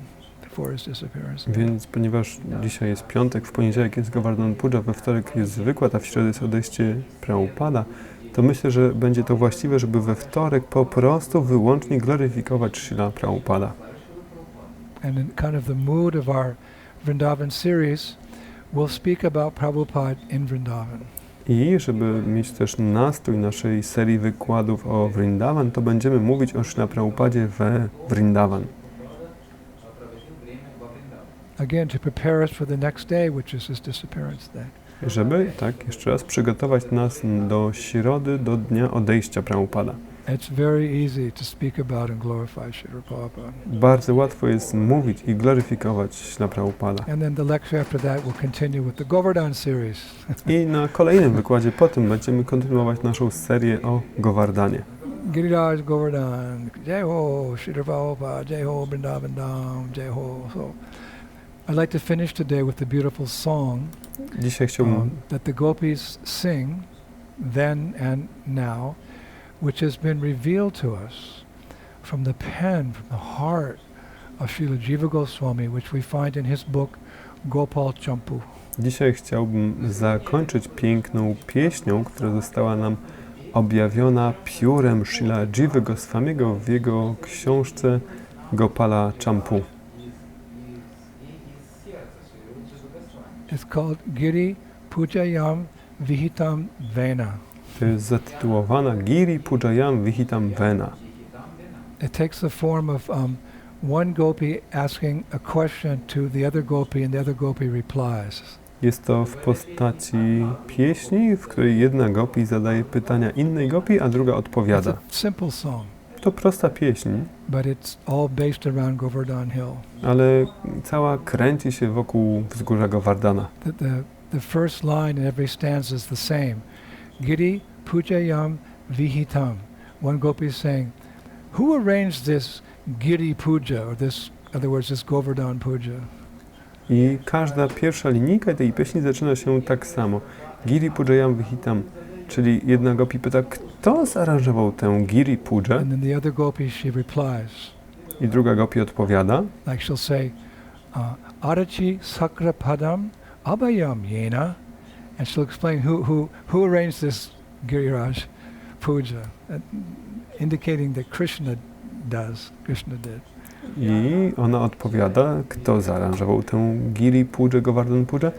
for his disappearance. Więc ponieważ dzisiaj jest piątek, w poniedziałek jest Govardhan Puja, we wtorek jest wykład, a w środę jest odejście Prabhupada, to myślę, że będzie to właściwe, żeby we wtorek po prostu wyłącznie gloryfikować Śrīla Prabhupada. And in kind of the mood of our Vrindavan series, we'll speak about Prabhupada in Vrindavan. I żeby mieć też nastrój naszej serii wykładów o Vrindavan, to będziemy mówić o Śrīla Prabhupadzie we Vrindavan. Again, to prepare us for the next day, which is his disappearance day. Żeby, tak, jeszcze raz przygotować nas do środy, do dnia odejścia Prabhupada. It's very easy to speak about and glorify Śrīla Prabhupada. Bardzo łatwo jest mówić i gloryfikować Śrīla Prabhupada. And then the lecture after that will continue with the Govardhan series. I na kolejnym wykładzie po tym będziemy kontynuować naszą serię o Govardhanie. Giriraj Govardhan, Jai Ho, Śrīla Prabhupada, Jai Ho, Vrindavan Dham, Jai Ho. So I'd like to finish today with a beautiful song Dzisiaj chciałbym that the gopis sing then and now, which has been revealed to us from the pen, from the heart of Srila Jiva Goswami, which we find in his book Gopal Champu. Dzisiaj chciałbym zakończyć piękną pieśnią, która została nam objawiona piórem Srila Jiva Goswamiego w jego książce Gopala Champu. It's called Giri Pujayam Vihitam Vena. To jest zatytułowana Giri Pujayam Vihitam Vena. It takes the form of one gopi asking a question to the other gopi and the other gopi replies. Jest to w postaci pieśni, w której jedna gopi zadaje pytania innej gopi, a druga It's odpowiada. a simple song, To prosta pieśń, but it's all based around Govardhan Hill. ale cała kręci się wokół wzgórza Govardhana. The first line in every stanza is the same. Giri Pujayam Vihitam. One gopi is saying, who arranged this Giri Puja, or this, in other words, this Govardhan Puja? I każda pierwsza linijka tej pieśni zaczyna się tak samo. Giri Pujayam Vihitam, czyli jedna gopi pyta, kto zaaranżował tę Giri Puję? And then the other gopi, she replies, I druga gopi odpowiada, like she'll say, Arachi Sakra Padam Abhayam Yena, and she'll explain who arranged this Giriraj Puja, indicating that Krishna did. i ona odpowiada, kto zaaranżował tę Giri Puję, Govardhan Puję,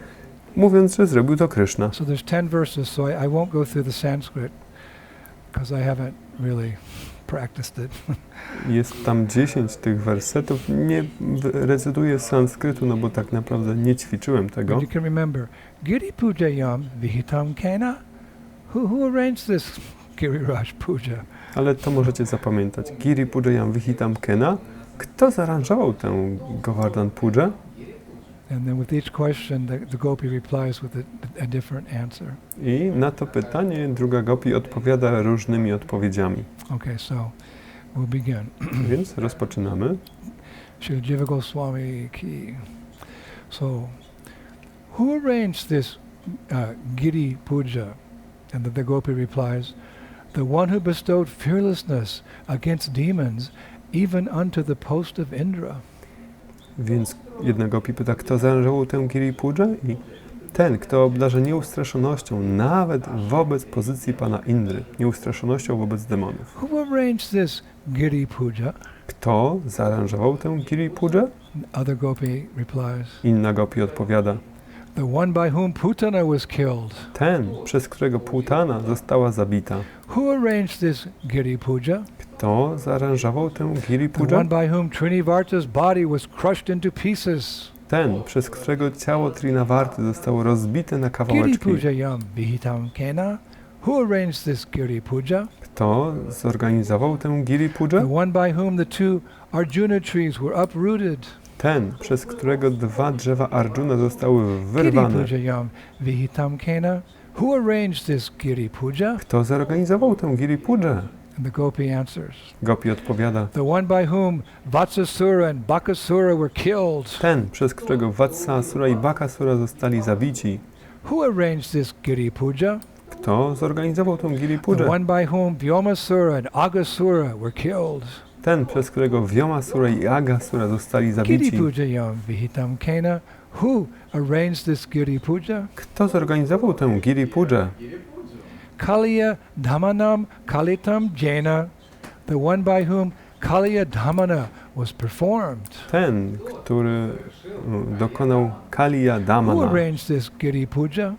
mówiąc, że zrobił to Krishna. So there's 10 verses, so I won't go through the Sanskrit, because I haven't really practiced it. Jest tam 10 tych wersetów. Nie recytuję sanskrytu, no bo tak naprawdę nie ćwiczyłem tego. But you can remember, Giri Pujayam Vihitam Kena? Who arranged this Giriraj Puja? Ale to możecie zapamiętać. Giri Pujayam Vihitam Kena. Kto zaaranżował tę Govardhan Puję? And then with each question, the gopi replies with a different answer. I na to pytanie druga gopi odpowiada różnymi odpowiedziami. Okay, so we'll begin. Więc rozpoczynamy. Srila Jiva Goswami ki. So, who arranged this Giri Puja? And the gopi replies, the one who bestowed fearlessness against demons, even unto the post of Indra. Więc jedna gopi pyta, kto zaaranżował tę Giri Puję? I ten, kto obdarza nieustraszonością nawet wobec pozycji pana Indry, nieustraszonością wobec demonów. Who arranged this Giri Puja? Kto zaaranżował tę Giri Puję? Other gopi replies, Inna gopi odpowiada, the one by whom Putana was killed. ten, przez którego Putana została zabita. Who arranged this Giri Puja? Kto zaaranżował tę Giri The one Puję? by whom Trinivarta's body was crushed into pieces. Ten, przez którego ciało Trinavarty zostało rozbite na Giri kawałeczki. Pujayam Vihitam Kena? Who arranged this Giri Puja? Kto zorganizował tę Giri The Puja? one by whom the two Arjuna trees were uprooted. Ten, przez którego 2 drzewa Arjuna zostały Giri wyrwane. Pujayam Vihitam Kena. Who arranged this Giri Puja? Kto zorganizował tę Giri Puja? And the gopi answers. Gopi odpowiada. The one by whom Vatsasura and Bakasura were killed. Ten, przez którego Vatsasura i Bakasura zostali zabici. Who arranged this Giri Puja? Kto zorganizował tę Giri The Puja? one by whom Vyomasura and Agasura were killed. Ten, przez którego Vyomasura i Agasura zostali Giri zabici. Pujayam Vihitam Kena. Who arranged this Giri Puja? Kto zorganizował tę Giri Puja? Kaliya Dhamanam Kalitam Jena. The one by whom Kaliya Dhamana was performed. Ten, który dokonał Kaliya Who Damana. arranged this Giri Puja?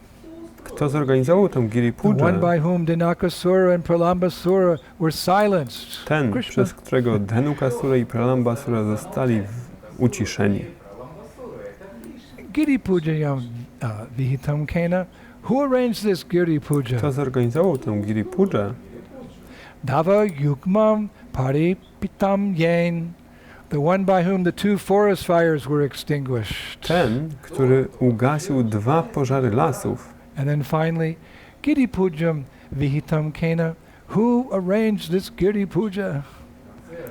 Kto zorganizował tę Giri The one Puja? by whom Dinakasura and Pralambasura were silenced. Ten, Krishna. przez którego Dhenukasura i Pralambasura zostali uciszeni. Giri Pujayam Vihitam Kena. Who arranged this Giri Puja? Kto zorganizował tę Giri Puja? Dava Yukmam Paripitam Yen. The one by whom the 2 forest fires were extinguished. Ten, który ugasił 2 pożary lasów. And then finally, Giri Pujam Vihitam Kena. Who arranged this Giri Puja?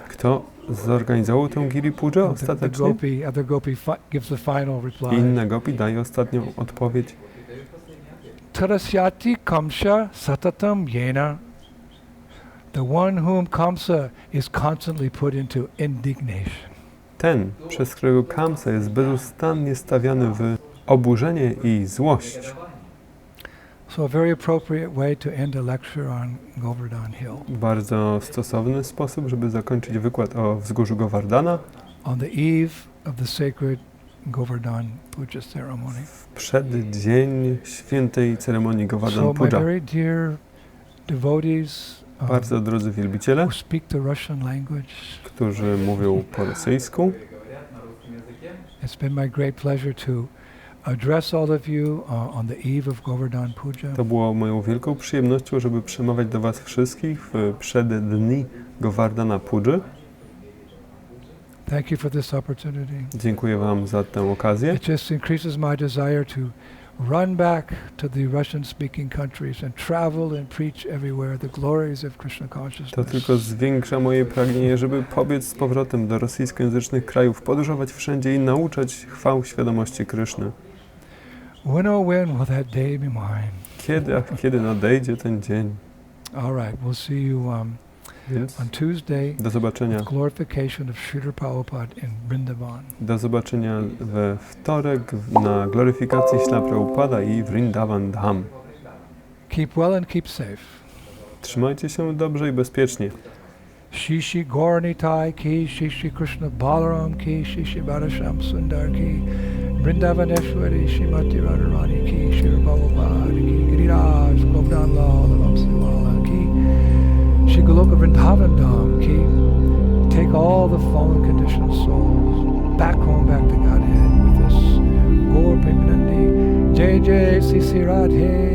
Kto zorganizował tę Giri Puja The ostatecznie? other gopi gives the final reply. Inna gopi daje ostatnią odpowiedź. Tarasyati Kamsa Satatam Yena. The one whom Kamsa is constantly put into indignation. Ten, przez którego Kamsa jest bezustannie stawiany w oburzenie i złość. So a very appropriate way to end a lecture on Govardhan Hill. Bardzo stosowny sposób, żeby zakończyć wykład o wzgórzu Govardhana On the eve of the sacred Govardhan Puja ceremony. w przeddzień świętej ceremonii Govardhan So my Puja. very dear devotees Bardzo drodzy wielbiciele, who speak the Russian language, którzy mówią po rosyjsku, it's been my great pleasure to address all of you on the eve of Govardhan Puja. to było moją wielką przyjemnością, żeby przemawiać do Was wszystkich w przeddni Govardhana Pudży. Thank you for this opportunity. Dziękuję Wam za tę okazję. It just increases my desire to run back to the Russian-speaking countries and travel and preach everywhere the glories of Krishna To consciousness. tylko zwiększa moje pragnienie, żeby pobiec z powrotem do rosyjskojęzycznych krajów, podróżować wszędzie i nauczać chwał świadomości Kryszny. When oh when will that day be mine? Kiedy nadejdzie ten dzień? All right, we'll see you Więc on Tuesday. do zobaczenia. Glorification of Srila Prabhupada in Vrindavan. Do zobaczenia we wtorek na gloryfikacji Śla Prabhupada i Vrindavan Dham. Keep well and keep safe. Trzymajcie się dobrze i bezpiecznie. Shishi Gauranitai ki, Shishi Krishna Balaram ki, Shishi Bharasham Sundar ki, Vrindavaneshwari Shrimati Radharani ki, Shri Prabhupada ki, Giriraj Govardhan Lal Vamsiwala ki, Shri Goloka Vrindavan Dham ki. Take all the fallen conditioned souls back home, back to Godhead with this Gaur Premanandi. Jai Jai Sisi Radhe.